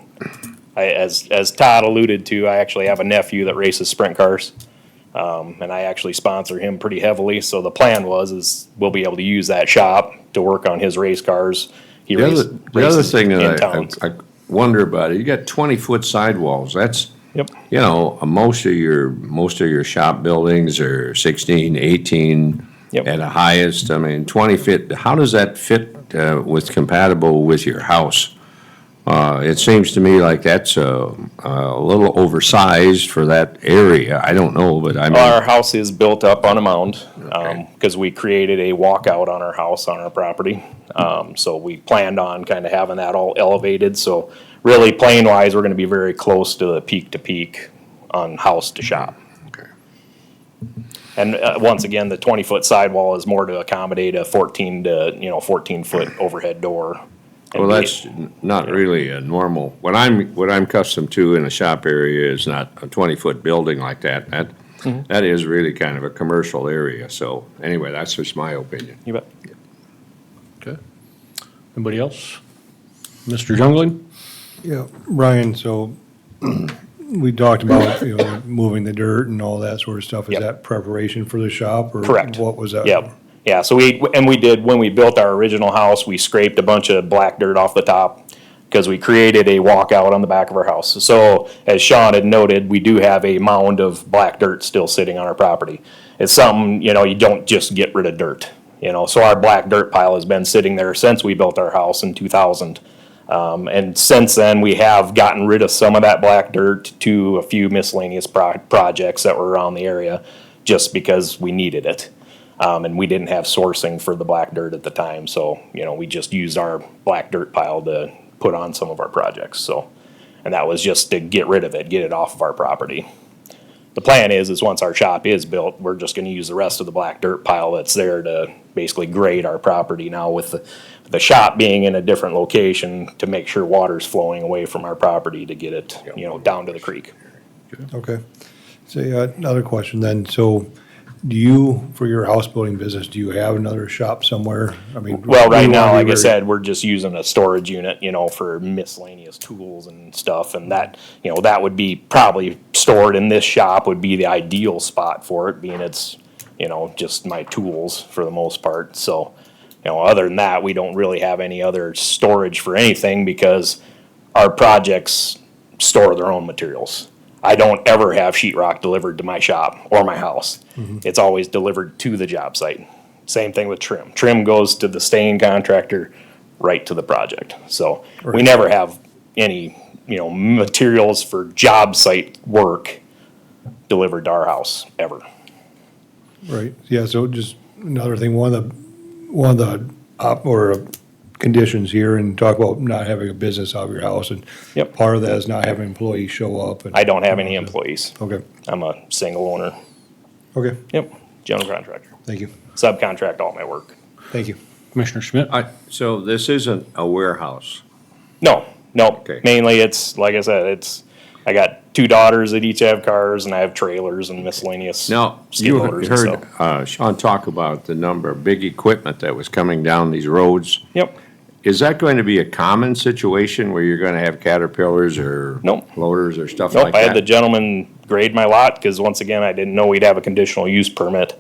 as Todd alluded to, I actually have a nephew that races sprint cars. And I actually sponsor him pretty heavily, so the plan is we'll be able to use that shop to work on his race cars. He The other races thing in that towns. I wonder about it, you got 20-foot sidewalls, that's, Yep. you know, most of your shop buildings are 16, 18 Yep. at the highest. I mean, 20 feet, how does that fit compatible with your house? It seems to me like that's a little oversized for that area. I don't know, but I Our mean, house is built up on a mound, Okay. because we created a walkout on our house, on our property. So we planned on kind of having that all elevated, so really plane-wise, we're gonna be very close to the peak on house to shop. Okay. And, once again, the 20-foot sidewall is more to accommodate a 14-foot overhead door. well, that's not really a normal, what I'm accustomed to in a shop area is not a 20-foot building like that. That is really kind of a commercial area, so anyway, that's just my opinion. You bet. Okay. Anybody else? Mr. Jungling? Yeah, Ryan, so we talked about, moving the dirt and all that sort of stuff. Is Yep. that preparation for the shop or? Correct. What was that? Yep. Yeah, so we did, when we built our original house, we scraped a bunch of black dirt off the top because we created a walkout on the back of our house. So as Sean had noted, we do have a mound of black dirt still sitting on our property. It's something, you don't just get rid of dirt, so our black dirt pile has been sitting there since we built our house in 2000. And since then, we have gotten rid of some of that black dirt to a few miscellaneous projects that were around the area, just because we needed it. And we didn't have sourcing for the black dirt at the time, so, we just used our black dirt pile to put on some of our projects, so. And that was just to get rid of it, get it off of our property. The plan is once our shop is built, we're just gonna use the rest of the black dirt pile that's there to basically grade our property now with the shop being in a different location to make sure water's flowing away from our property to get it, down to the creek. Okay. So, another question then. So do you, for your house building business, do you have another shop somewhere? I mean. Well, we right wanna now, be like I very- said, we're just using a storage unit, for miscellaneous tools and stuff, and that, that would be probably stored in this shop would be the ideal spot for it, being it's, just my tools for the most part, so, other than that, we don't really have any other storage for anything because our projects store their own materials. I don't ever have sheetrock delivered to my shop or my house. It's always delivered to the job site. Same thing with trim. Trim goes to the staying contractor right to the project. So we never have any, materials for job site work delivered to our house, ever. Right, yeah, so just another thing, one of the conditions here, and talk about not having a business out of your house, and Yep. part of that is not having employees show up. And- I don't have any employees. Okay, I'm a single owner. okay, Yep, general contractor. thank you, Subcontract all my work. thank you. Commissioner Schmidt? So this isn't a warehouse? No, Okay. mainly it's, like I said, I got 2 daughters that each have cars and I have trailers and miscellaneous Now, skid you loaders and heard stuff. Sean talk about the number of big equipment that was coming down these roads. Yep, Is that going to be a common situation where you're going to have Caterpillars or Nope. loaders or stuff nope, like I had the that? gentleman grade my lot, cause once again, I didn't know we'd have a conditional use permit,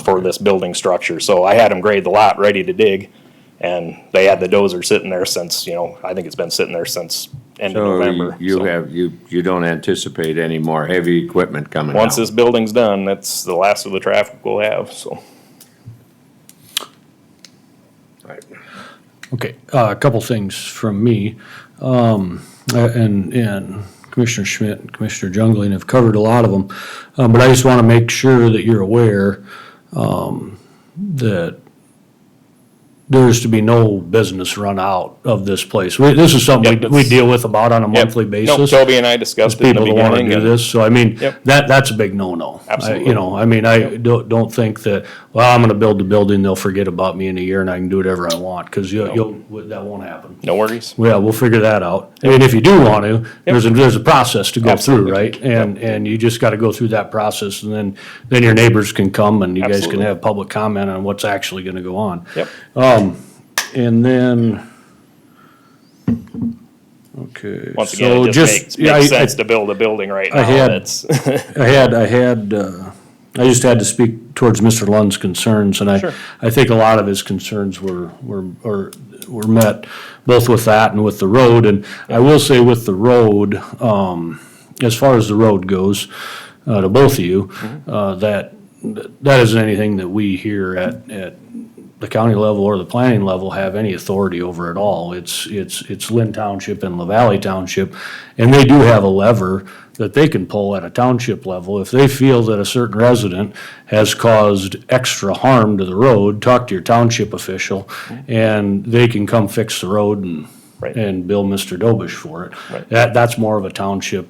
for this building structure, so I had him grade the lot ready to dig. And they had the dozer sitting there since, I think it's been sitting there since end of So November. so. you don't anticipate any more heavy equipment coming down? Once this building's done, that's the last of the traffic we'll have, so. Right. Okay, a couple things from me. And Commissioner Schmidt and Commissioner Jungling have covered a lot of them. But I just want to make sure that you're aware that there's to be no business run out of this place. This is something Yep, we it's- deal with about on a Yep. monthly Nope, basis. Toby and I discussed it in the People that wanna beginning. do and- this, so I mean, Yep. that's a big no-no. Absolutely. I don't think that, well, I'm gonna build the building, they'll forget about me in a year and I can do whatever I want, cause that won't happen. No worries. Yeah, we'll figure that out. I mean, if you do want to, there's a process to go through, Absolutely. right? And you just gotta go through that process, and then your neighbors can come and you guys can Absolutely. have public comment on what's actually gonna go on. Yep. And then, okay. Once again, so it just yeah, makes sense to build a building right I now had- that's. I just had to speak towards Mr. Lund's concerns, and Sure. I think a lot of his concerns were met, both with that and with the road. And I will say with the road, as far as the road goes, to both of you, that isn't anything that we here at the county level or the planning level have any authority over at all. It's Lynn Township and La Valley Township, and they do have a lever that they can pull at a township level. If they feel that a certain resident has caused extra harm to the road, talk to your township official, and they can come fix the road Right. and bill Mr. Dobish for it. Right. That's more of a township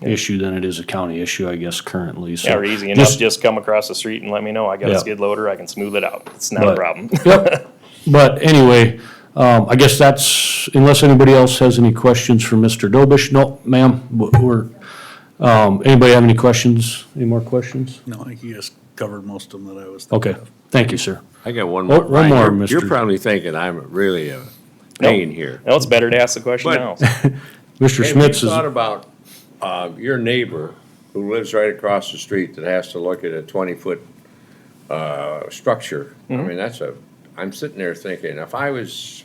issue than it is a county issue, I guess, currently, so. Yeah, or easy enough, just come across the street and let me know. I got Yeah. a skid loader, I can smooth it out. It's not a But- problem. Yep, but anyway, I guess that's, unless anybody else has any questions for Mr. Dobish, no, ma'am, anybody have any questions, any more questions? No, I think you just covered most of them that I was thinking Okay, of. thank you, sir. I got one more. One Brian. more, You're Mr. probably thinking I'm really a pain here. No, it's better to ask the question But- now. Mr. Have Schmitz you is, thought about your neighbor who lives right across the street that has to look at a 20-foot structure? I Mm-hmm. mean, I'm sitting there thinking, if I was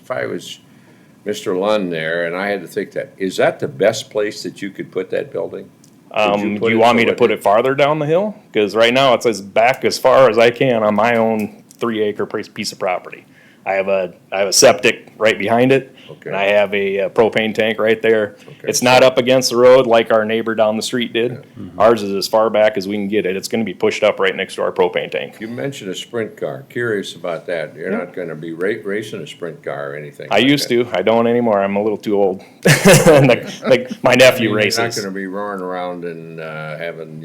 Mr. Lund there and I had to think that, is that the best place that you could put that building? Could Do put you it want me so to put it farther down the hill? Cause right now it's as back as far as I can on my own 3-acre piece of property. I have a septic right behind it, Okay. and I have a propane tank right there. Okay. It's not up against the road like our neighbor down the street did. Ours is as far back as we can get it. It's gonna be pushed up right next to our propane tank. You mentioned a sprint car. Curious about that. You're not gonna be racing a sprint car or anything I like used that. to, I don't anymore. I'm a little too old. Like my nephew You're not races. gonna be roaring around and, having,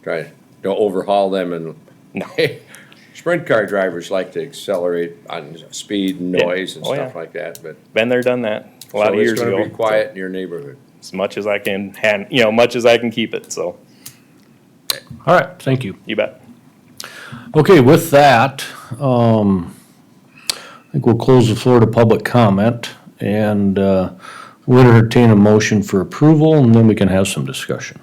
try to overhaul them and. No. Sprint car drivers like to accelerate on speed and noise and Oh, yeah. stuff like that, but. Been there, done that a lot of years So ago. it's gonna be quiet in your neighborhood. As much as I can much as I can keep it, so all right, thank you. you bet. Okay, with that, I think we'll close the floor to public comment, and we'll entertain a motion for approval, and then we can have some discussion.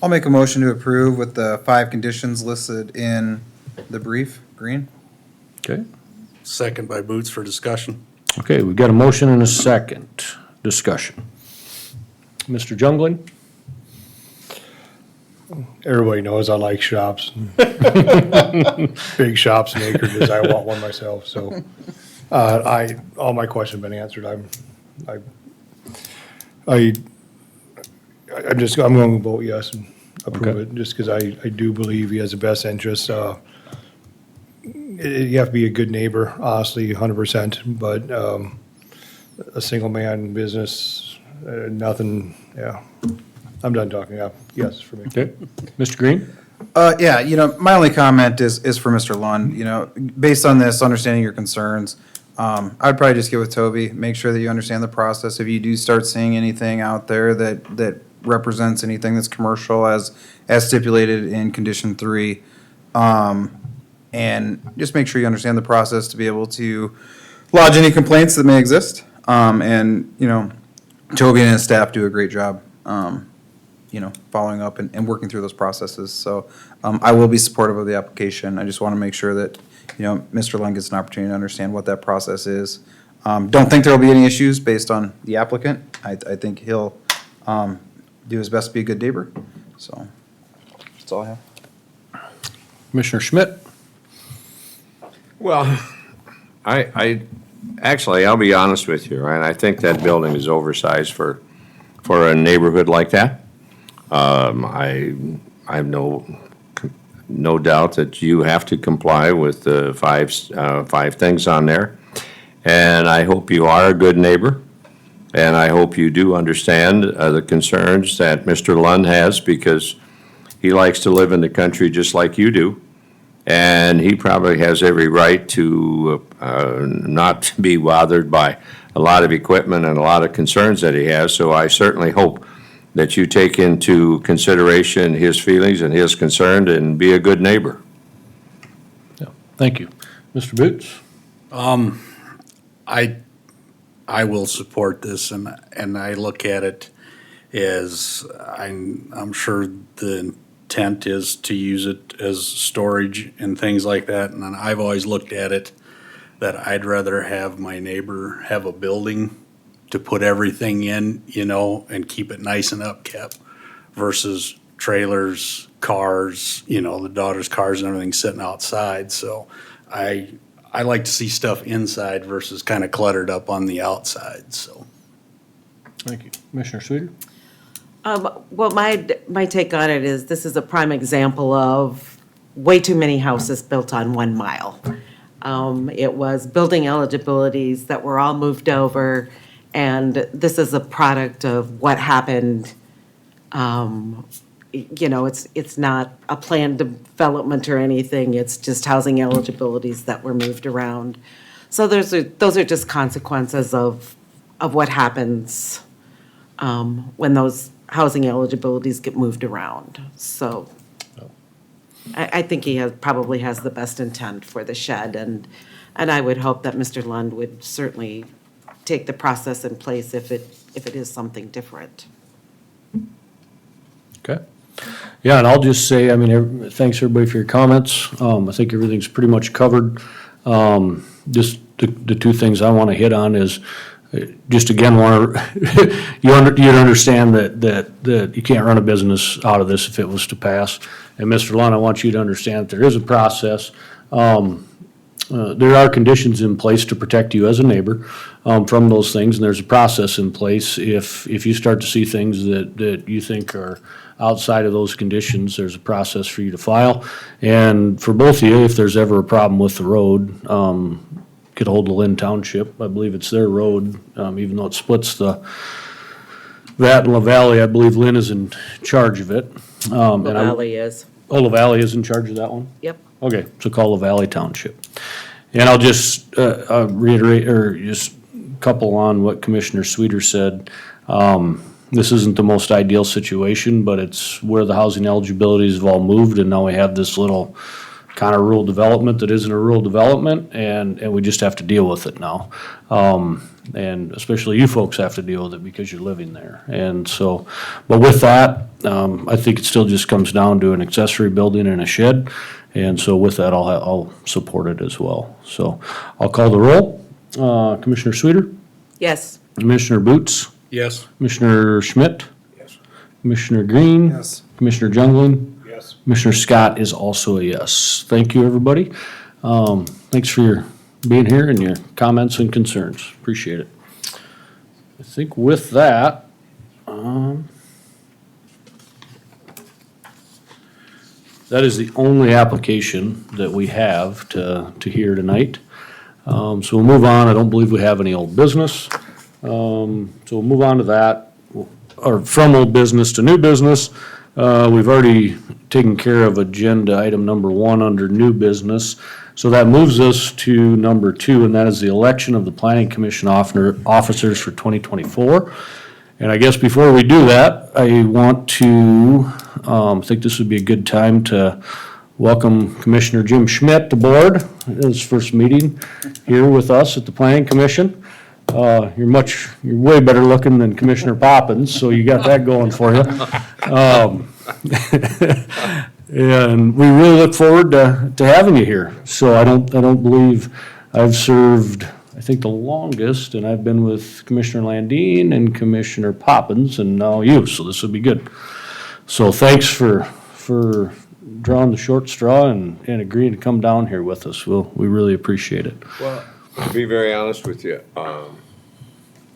I'll make a motion to approve with the 5 conditions listed in the brief, green. Okay? Second by Boots for discussion. Okay, we've got a motion and a second. Discussion. Mr. Jungling? Everybody knows I like shops. Big shops and acreages, I want one myself, so. All my questions have been answered. I'm going to vote yes and approve Okay. it, just because I do believe he has the best interests. You have to be a good neighbor, honestly, 100%, but a single man business, nothing, yeah. I'm done talking, yeah, yes for me. Okay. Mr. Green? Yeah, my only comment is for Mr. Lund, based on this, understanding your concerns, I'd probably just get with Toby, make sure that you understand the process. If you do start seeing anything out there that represents anything that's commercial as stipulated in condition 3, and just make sure you understand the process to be able to lodge any complaints that may exist. And, Toby and his staff do a great job, following up and working through those processes. So I will be supportive of the application. I just want to make sure that, Mr. Lund gets an opportunity to understand what that process is. Don't think there'll be any issues based on the applicant. I think he'll do his best to be a good neighbor. So that's all I have. Commissioner Schmidt? Well, actually, I'll be honest with you, right? I think that building is oversized for a neighborhood like that. I have no doubt that you have to comply with the five things on there. And I hope you are a good neighbor. And I hope you do understand the concerns that Mr. Lund has, because he likes to live in the country just like you do. And he probably has every right to not be bothered by a lot of equipment and a lot of concerns that he has. So I certainly hope that you take into consideration his feelings and his concern and be a good neighbor. Yeah. Thank you. Mr. Boots? I will support this, and I look at it as, I'm sure the intent is to use it as storage and things like that, and I've always looked at it that I'd rather have my neighbor have a building to put everything in, and keep it nice and upkept, versus trailers, cars, the daughter's cars and everything sitting outside. So I like to see stuff inside versus kind of cluttered up on the outside, so. Thank you. Commissioner Sweeter? Well, my take on it is, this is a prime example of way too many houses built on 1 mile. It was building eligibilities that were all moved over, and this is a product of what happened. It's not a planned development or anything, it's just housing eligibilities that were moved around. So those are just consequences of what happens when those housing eligibilities get moved around. So I think he probably has the best intent for the shed, and I would hope that Mr. Lund would certainly take the process in place if it is something different. Okay. Yeah, and I'll just say, thanks everybody for your comments. I think everything's pretty much covered. Just the two things I want to hit on is, just again, you understand that you can't run a business out of this if it was to pass. And Mr. Lund, I want you to understand that there is a process. There are conditions in place to protect you as a neighbor from those things, and there's a process in place. If you start to see things that you think are outside of those conditions, there's a process for you to file. And for both of you, if there's ever a problem with the road, get a hold of Lynn Township. I believe it's their road, even though it splits that and La Valley. I believe Lynn is in charge of it. La Valley is. Oh, La Valley is in charge of that one? Yep. Okay, so call La Valley Township. And I'll just reiterate, or just couple on what Commissioner Sweeter said. This isn't the most ideal situation, but it's where the housing eligibilities have all moved, and now we have this little kind of rural development that isn't a rural development, and we just have to deal with it now. And especially you folks have to deal with it because you're living there. And so, but with that, I think it still just comes down to an accessory building and a shed. And so with that, I'll support it as well. So I'll call the roll. Commissioner Sweeter? Yes. Commissioner Boots? Yes. Commissioner Schmidt? Yes. Commissioner Green? Yes. Commissioner Jungling? Yes. Commissioner Scott is also a yes. Thank you, everybody. Thanks for your being here and your comments and concerns. Appreciate it. I think with that, that is the only application that we have to hear tonight. So we'll move on. I don't believe we have any old business. So we'll move on to that, or from old business to new business. We've already taken care of agenda item number 1 under new business. So that moves us to number 2, and that is the election of the planning commission officers for 2024. And I guess before we do that, I want to, think this would be a good time to welcome Commissioner Jim Schmidt aboard, his first meeting here with us at the planning commission. You're way better looking than Commissioner Poppins, so you got that going for you. And we really look forward to having you here. So I don't believe I've served, I think the longest, and I've been with Commissioner Landine and Commissioner Poppins and now you, so this will be good. So thanks for drawing the short straw and agreeing to come down here with us. We really appreciate it. Well, to be very honest with you,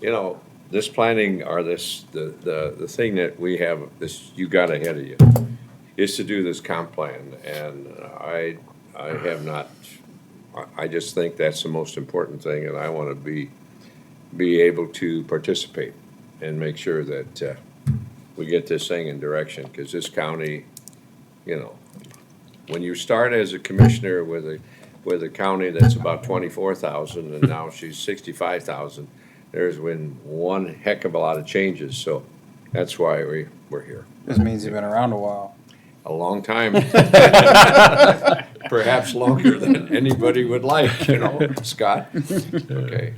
you know, this planning or the thing that we have, this, you got ahead of you, is to do this comp plan. And I have not, I just think that's the most important thing, and I want to be able to participate and make sure that we get this thing in direction, because this county, you know, when you start as a commissioner with a county that's about 24,000 and now she's 65,000, there's been one heck of a lot of changes, so that's why we're here. This means you've been around a while. A long time. Perhaps longer than anybody would like, you know, Scott? Okay.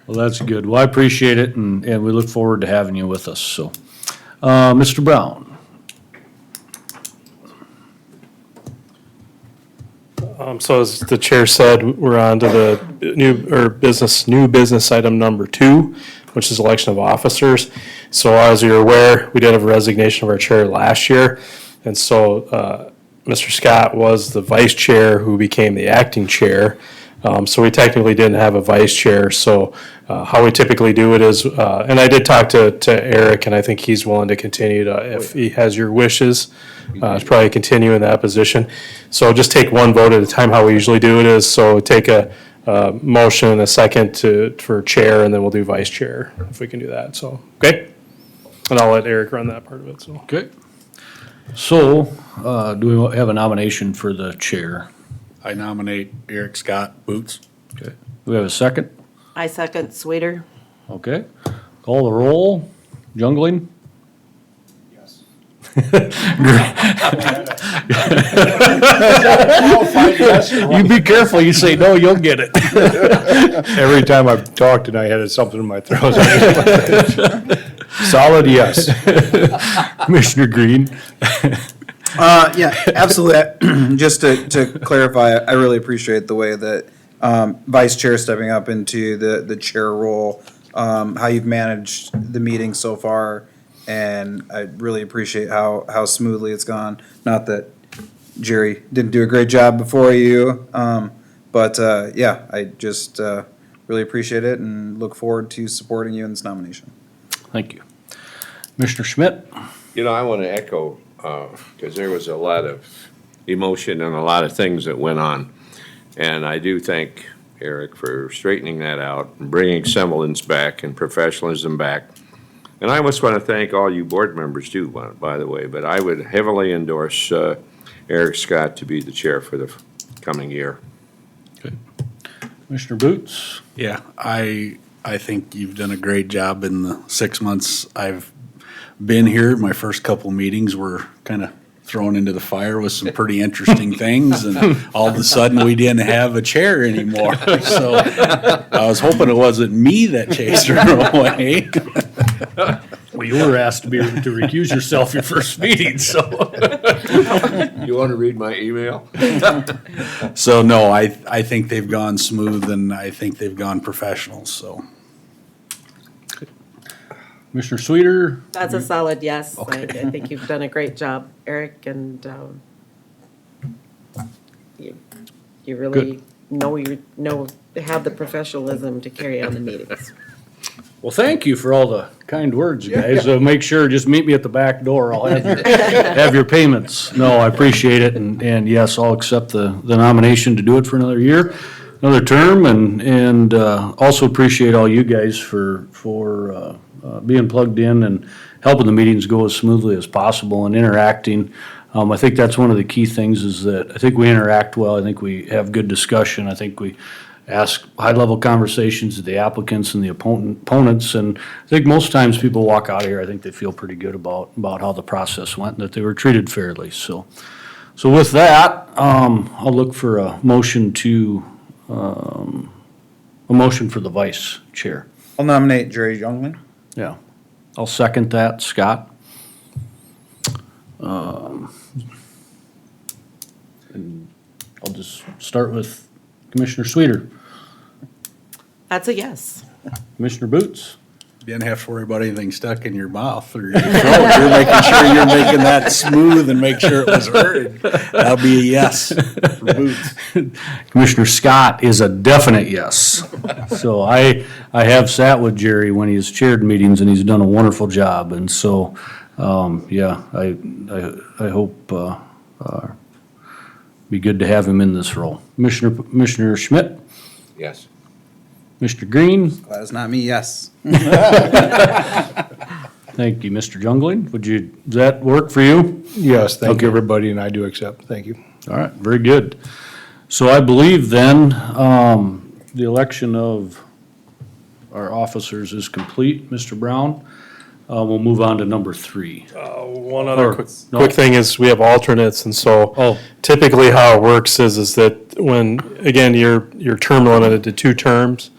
Well, that's good. Well, I appreciate it, and we look forward to having you with us, so. Mr. Brown? So as the chair said, we're on to the new business item number 2, which is election of officers. So as you're aware, we did have a resignation of our chair last year. And so Mr. Scott was the vice chair who became the acting chair. So we technically didn't have a vice chair. So how we typically do it is, and I did talk to Eric, and I think he's willing to continue to, if he has your wishes, to probably continue in that position. So just take one vote at a time. How we usually do it is, so take a motion and a second for chair, and then we'll do vice chair, if we can do that. So, okay? And I'll let Eric run that part of it, so. Okay. So, do we have a nomination for the chair? I nominate Eric Scott Boots. Okay. Do we have a second? I second Sweeter. Okay. Call the roll. Jungling? Yes. You be careful, you say no, you'll get it. Every time I've talked and I had something in my throat. Solid yes. Commissioner Green? Yeah, absolutely. Just to clarify, I really appreciate the way that Vice Chair stepping up into the chair role, how you've managed the meeting so far, and I really appreciate how smoothly it's gone. Not that Jerry didn't do a great job before you, but yeah, I just really appreciate it and look forward to supporting you in this nomination. Thank you. Commissioner Schmidt? You know, I want to echo, because there was a lot of emotion and a lot of things that went on. And I do thank Eric for straightening that out and bringing semblance back and professionalism back. And I just want to thank all you board members too, by the way, but I would heavily endorse Eric Scott to be the chair for the coming year. Commissioner Boots? Yeah, I think you've done a great job in the 6 months I've been here. My first couple meetings were kind of thrown into the fire with some pretty interesting things, and all of a sudden, we didn't have a chair anymore. So I was hoping it wasn't me that chased her away. Well, you were asked to recuse yourself your first meeting, so. You want to read my email? So no, I think they've gone smooth, and I think they've gone professional, so. Commissioner Sweeter? That's a solid yes. I Okay. I think you've done a great job, Eric, and you really have the professionalism to carry on the meetings. Well, thank you for all the kind words, you guys. Make sure, just meet me at the back door. I'll have your payments. No, I appreciate it, and yes, I'll accept the nomination to do it for another year, another term, and also appreciate all you guys for being plugged in and helping the meetings go as smoothly as possible and interacting. I think that's one of the key things is that I think we interact well. I think we have good discussion. I think we ask high-level conversations to the applicants and the opponents. And I think most times people walk out of here, I think they feel pretty good about how the process went and that they were treated fairly. So with that, I'll look for a motion for the vice chair. I'll nominate Jerry Youngman. Yeah. I'll second that. Scott? And I'll just start with Commissioner Sweeter. That's a yes. Commissioner Boots? Didn't have to worry about anything stuck in your mouth or your throat. You're making sure you're making that smooth and make sure it was heard. That'll be a yes for Boots. Commissioner Scott is a definite yes. So I have sat with Jerry when he has chaired meetings, and he's done a wonderful job. And so, yeah, I hope be good to have him in this role. Commissioner Schmidt, Yes. Mr. Green, Glad it's not me, yes. thank you. Mr. Jungling, does that work for you? Yes, thank Okay. you, everybody, and I do accept. Thank you. All right, very good. So I believe then, the election of our officers is complete. Mr. Brown, we'll move on to number 3. One other Or- quick, no. quick thing is we have alternates, and so Oh. typically how it works is that when, again, you're term limited to 2 terms,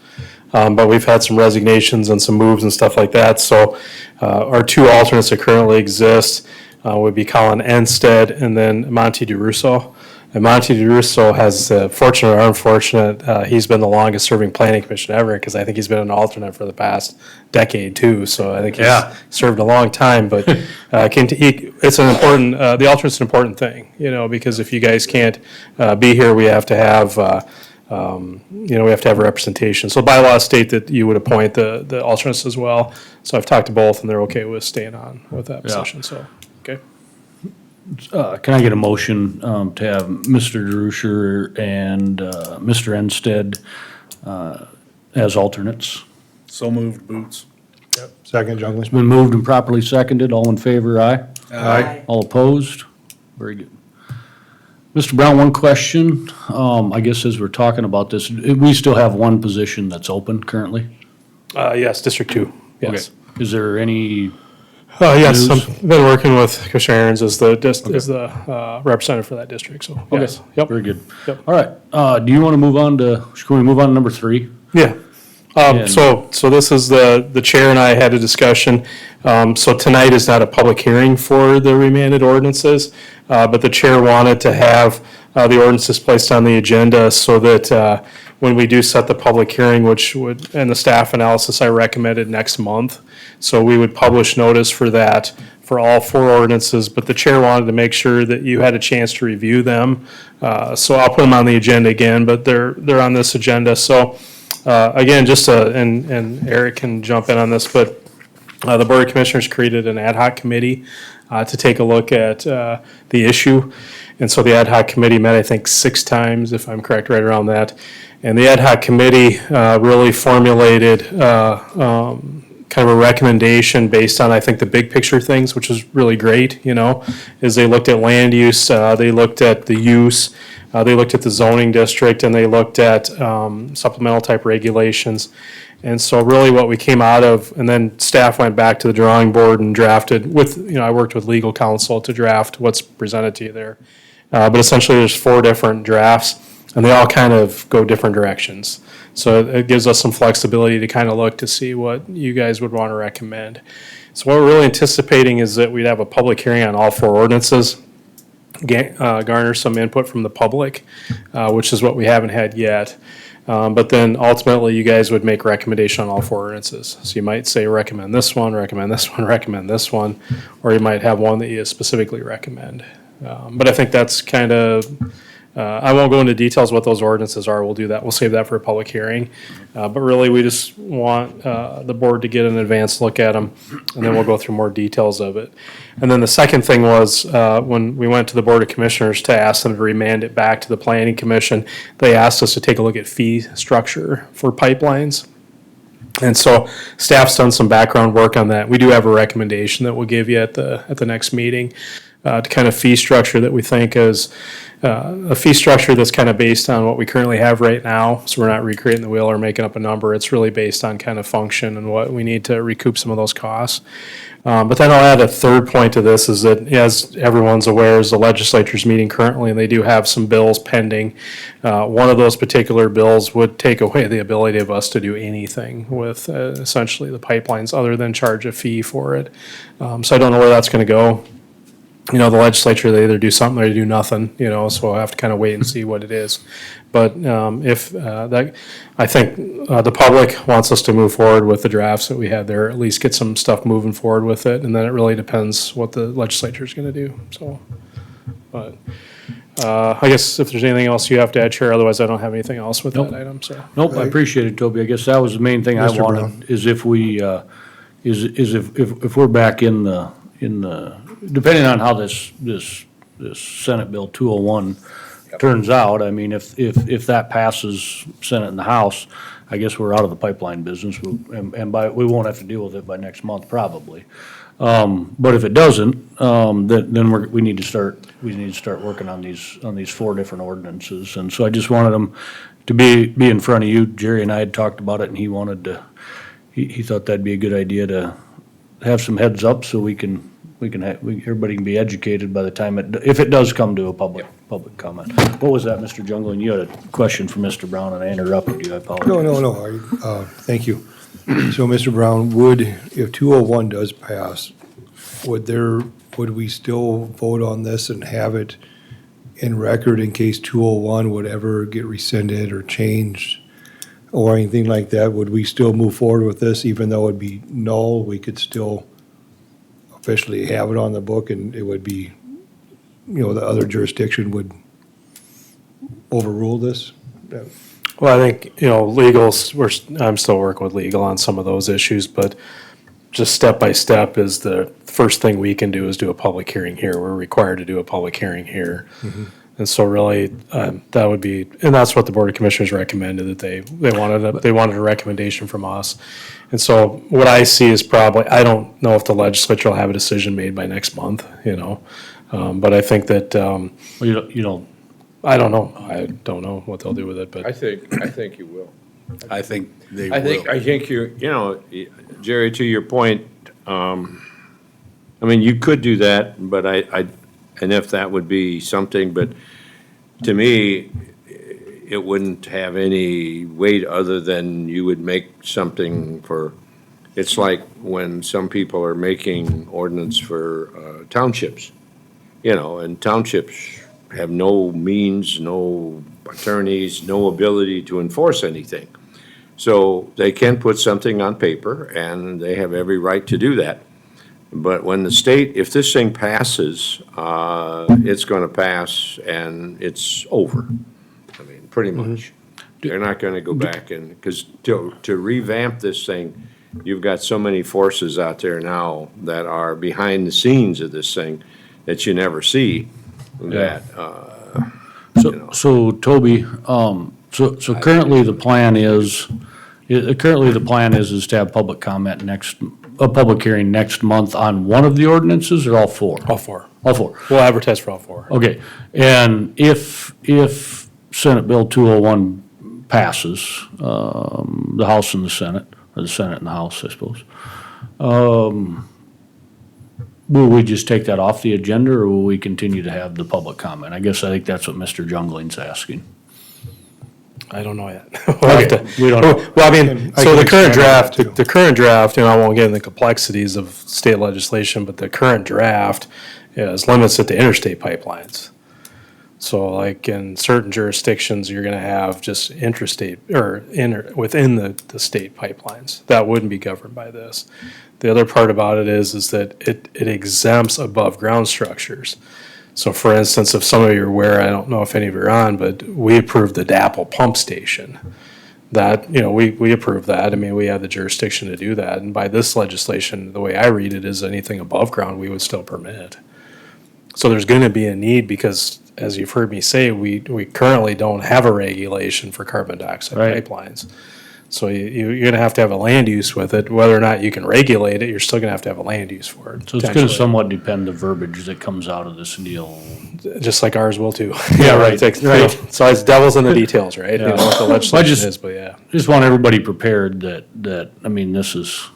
but we've had some resignations and some moves and stuff like that, so our 2 alternates that currently exist would be Colin Enstead and then Monty DeRusso. And Monty DeRusso has, fortunate or unfortunate, he's been the longest serving planning commission ever, because I think he's been an alternate for the past decade too, so I think he's Yeah. served a long time, but it's an important, the alternate's an important thing, because if you guys can't be here, we have to have, we have to have representation. So bylaws state that you would appoint the alternates as well, so I've talked to both, and they're okay with staying on with that position, so, okay. Can I get a motion to have Mr. DeRusher and Mr. Enstead as alternates? So moved, Boots. Second, Jungling. Been moved and properly seconded. All in favor, aye? Aye. All opposed? Very good. Mr. Brown, one question. I guess as we're talking about this, we still have one position that's open currently? Yes, District 2, yes. Okay. Is there any, Yes, News? I've been working with Commissioner Aaron's as the representative for that district, so, yes. Yep. very good. Yep. All right, do you want to move on to, can we move on to number 3? Yeah. And- So this is the chair and I had a discussion. So tonight is not a public hearing for the remanded ordinances, but the chair wanted to have the ordinances placed on the agenda so that when we do set the public hearing, which would, and the staff analysis I recommended next month, so we would publish notice for that for all 4 ordinances, but the chair wanted to make sure that you had a chance to review them. So I'll put them on the agenda again, but they're on this agenda. So again, and Eric can jump in on this, but the Board of Commissioners created an ad hoc committee to take a look at the kind And so the ad hoc committee met, I think, 6 times, if I'm correct, right around that. And the ad hoc committee really formulated kind of a recommendation based on, I think, the big picture things, which was really great, is they looked at land use, they looked at the use, They looked at the zoning district and they looked at supplemental type regulations. And so really what we came out of, and then staff went back to the drawing board and drafted with, I worked with legal counsel to draft what's presented to you there. But essentially there's 4 different drafts and they all kind of go different directions. So it gives us some flexibility to kind of look to see what you guys would want to recommend. So what we're really anticipating is that we'd have a public hearing on all 4 ordinances, garner some input from the public, which is what we haven't had yet. But then ultimately, you guys would make recommendation on all 4 ordinances. So you might say, recommend this one, recommend this one, recommend this one, or you might have one that you specifically recommend. But I think that's kind of, I won't go into details what those ordinances are. We'll do that. We'll save that for a public hearing. But really, we just want the board to get an advanced look at them, and then we'll go through more details of it. And then the second thing was, when we went to the Board of Commissioners to ask them to remand it back to the Planning Commission, they asked us to take a look at fee structure for pipelines. And so staff's done some background work on that. We do have a recommendation that we'll give you at the next meeting to kind of fee structure that we think is a fee structure that's kind of based on what we currently have right now. So we're not recreating the wheel or making up a number. It's really based on kind of function and what we need to recoup some of those costs. But then I'll add a third point to this is that, as everyone's aware, is the legislature's meeting currently, and they do have some bills pending. One of those particular bills would take away the ability of us to do anything with essentially the pipelines other than charge a fee for it. So I don't know where that's going to go. The legislature, they either do something or they do nothing, so we'll have to kind of wait and see what it is. But I think the public wants us to move forward with the drafts that we had there, at least get some stuff moving forward with it, and then it really depends what the legislature is going to do, so. But I guess if there's anything else you have to add, Chair, otherwise I don't have anything else with that item, so. Nope, I appreciate it, Toby. I guess that was the main thing I Mr. wanted, Brown. is if we, if we're back in the, depending on how this Senate Bill 201 turns out, I mean, if that passes Senate and the House, I guess we're out of the pipeline business, we won't have to deal with it by next month, probably. But if it doesn't, then we need to start working on these 4 different ordinances. And so I just wanted them to be in front of you. Jerry and I had talked about it, and he wanted to, he thought that'd be a good idea to have some heads up so everybody can be educated by the time if it does come to a public comment. What was that, Mr. Jungle? And you had a question for Mr. Brown, and I interrupted you. I apologize. No. Thank you. So, Mr. Brown, if 201 does pass, would we still vote on this and have it in record in case 201 would ever get rescinded or changed or anything like that? Would we still move forward with this, even though it'd be null? We could still officially have it on the book, and it would be, the other jurisdiction would overrule this? Well, I think, I'm still working with legal on some of those issues, but just step by step is the first thing we can do is do a public hearing here. We're required to do a public hearing here. And so really, that would be, and that's what the Board of Commissioners recommended, that they wanted a recommendation from us. And so what I see is probably, I don't know if the legislature will have a decision made by next month, but I think that, I don't know. I don't know what they'll do with it, but. I think you will. I think they I think Jerry, to your point, you could do that, but and if that would be something, but to me, it wouldn't have any weight other than you would make something it's like when some people are making ordinance for townships, and townships have no means, no attorneys, no ability to enforce anything. So they can put something on paper, and they have every right to do that. But when the state, if this thing passes, it's gonna pass and it's over. Pretty much. They're not gonna go back because to revamp this thing, you've got so many forces out there now that are behind the scenes of this thing that you never see, that, So Toby, so currently the plan is to have public comment next a public hearing next month on one of the ordinances or all four? All four. All four. We'll advertise for all four. Okay, and if Senate Bill 201 passes, the House and the Senate, or the Senate and the House, I suppose, will we just take that off the agenda, or will we continue to have the public comment? I think that's what Mr. Jungling's asking. I don't know yet. We'll have to- We don't know. Well, I mean, I so can the current expand on draft, that, too. the current draft, I won't get into the complexities of state legislation, but the current draft is limits it to interstate pipelines. So like in certain jurisdictions, you're gonna have just intrastate, or within the state pipelines. That wouldn't be governed by this. The other part about it is that it exempts above ground structures. So for instance, if some of you are aware, I don't know if any of you are on, but we approved the DAPL pump station. That, we approved that. I mean, we have the jurisdiction to do that. And by this legislation, the way I read it is anything above ground, we would still permit. So there's gonna be a need because, as you've heard me say, we currently don't have a regulation for carbon dioxide Right. pipelines. So you're gonna have to have a land use with it. Whether or not you can regulate it, you're still gonna have to have a land use for it. So it's gonna potentially. somewhat depend the verbiage that comes out of this deal. Just like ours will too. Yeah, right, It takes- right. So it's devil's in the details, right? You know Yeah. what the Well, I legislation just- is, but yeah. Just want everybody prepared that, I mean, this is,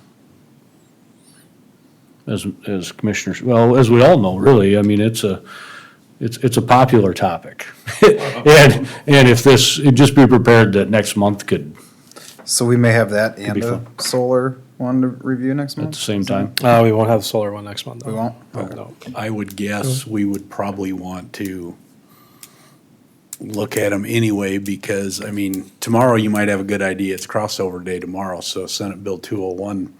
as commissioners, well, as we all know, really, I mean, it's a popular topic. And if this, just be prepared that next month could, So we may have that and be a solar one to review next month? at the same time. We won't have the solar one next month. We won't? No. I would guess we would probably want to look at them anyway, because, I mean, tomorrow you might have a good idea. It's crossover day tomorrow, so Senate Bill 201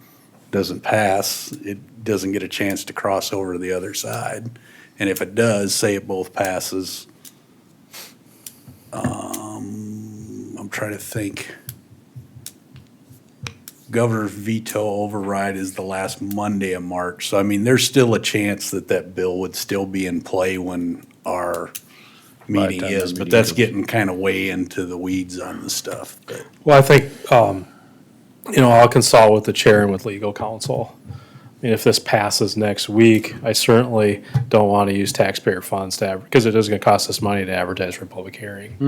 doesn't pass, it doesn't get a chance to cross over to the other side. And if it does, say it both passes, I'm trying to think. Governor's veto override is the last Monday of March. So I mean, there's still a chance that that bill would still be in play when our meeting time the is, but meeting that's is. getting kind of way into the weeds on the stuff, but. Well, I think, I'll consult with the chair and with legal counsel. I mean, if this passes next week, I certainly don't want to use taxpayer funds because it is going to cost us money to advertise for a public hearing. I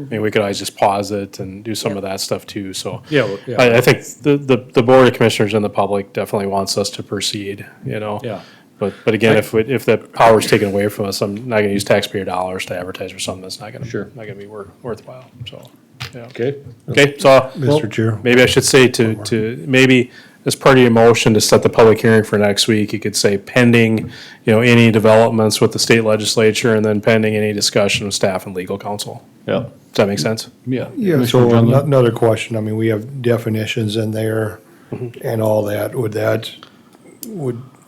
mean, we could always just pause it and do some of that stuff too, so. Yeah, well, yeah. I think the Board of Commissioners and the public definitely wants us to proceed, Yeah. But again, if that power is taken away from us, I'm not going to use taxpayer dollars to advertise for something that's not going to. Sure. Not going to be worthwhile, so, yeah. Okay? Okay, so. Mr. Chair. Maybe I should say to, maybe as part of your motion to set the public hearing for next week, you could say pending, any developments with the state legislature and then pending any discussion with staff and legal counsel. Yeah. Does that make sense? Yeah. Yeah, Commissioner so Junglin? another question, I mean, we have definitions in there and all that,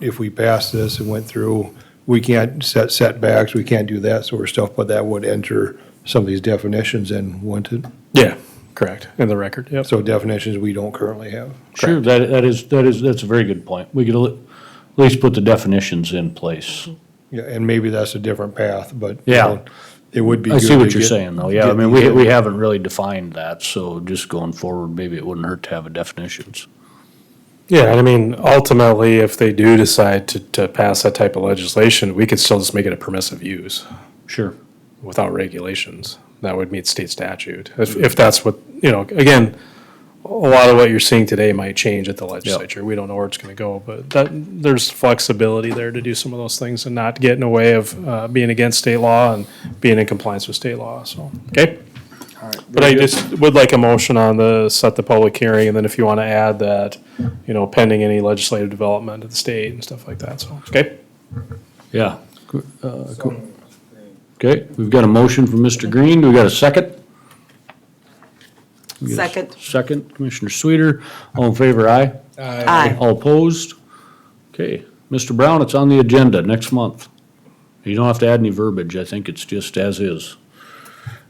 if we pass this and went through, we can't set setbacks, we can't do that sort of stuff, but that would enter some of these definitions in, wouldn't it? Yeah, correct, in the record, yep. So definitions we don't currently have. Sure, that's a very good point. We could at least put the definitions in place. Yeah, and maybe that's a different path, but. Yeah. It would be I good see to what you're get- saying, though. Yeah, I get mean, these in. we haven't really defined that, so just going forward, maybe it wouldn't hurt to have a definitions. Yeah, and I mean, ultimately, if they do decide to pass that type of legislation, we could still just make it a permissive use Sure. without regulations. That would meet state statute, if that's what, again, a lot of what you're seeing today might change at the legislature. We don't know where it's gonna go, but there's flexibility there to do some of those things and not get in the way of, being against state law and being in compliance with state law, so, okay? But I just would like a motion on set the public hearing, and then if you wanna add that, pending any legislative development at the state and stuff like that, so, okay? Yeah. Okay, we've got a motion from Mr. Green. Do we got a second? We got a Second. Second, Commissioner Sweeter. All in favor, aye? Aye. All opposed? Okay, Mr. Brown, it's on the agenda next month. You don't have to add any verbiage. I think it's just as is.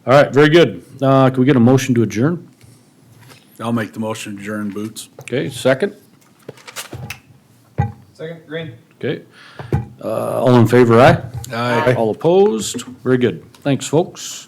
All right, very good. Can we get a motion to adjourn? I'll make the motion to adjourn, Boots. Okay, second? Second, Green. Okay. All in favor, aye? Aye. All opposed? Very good. Thanks, folks.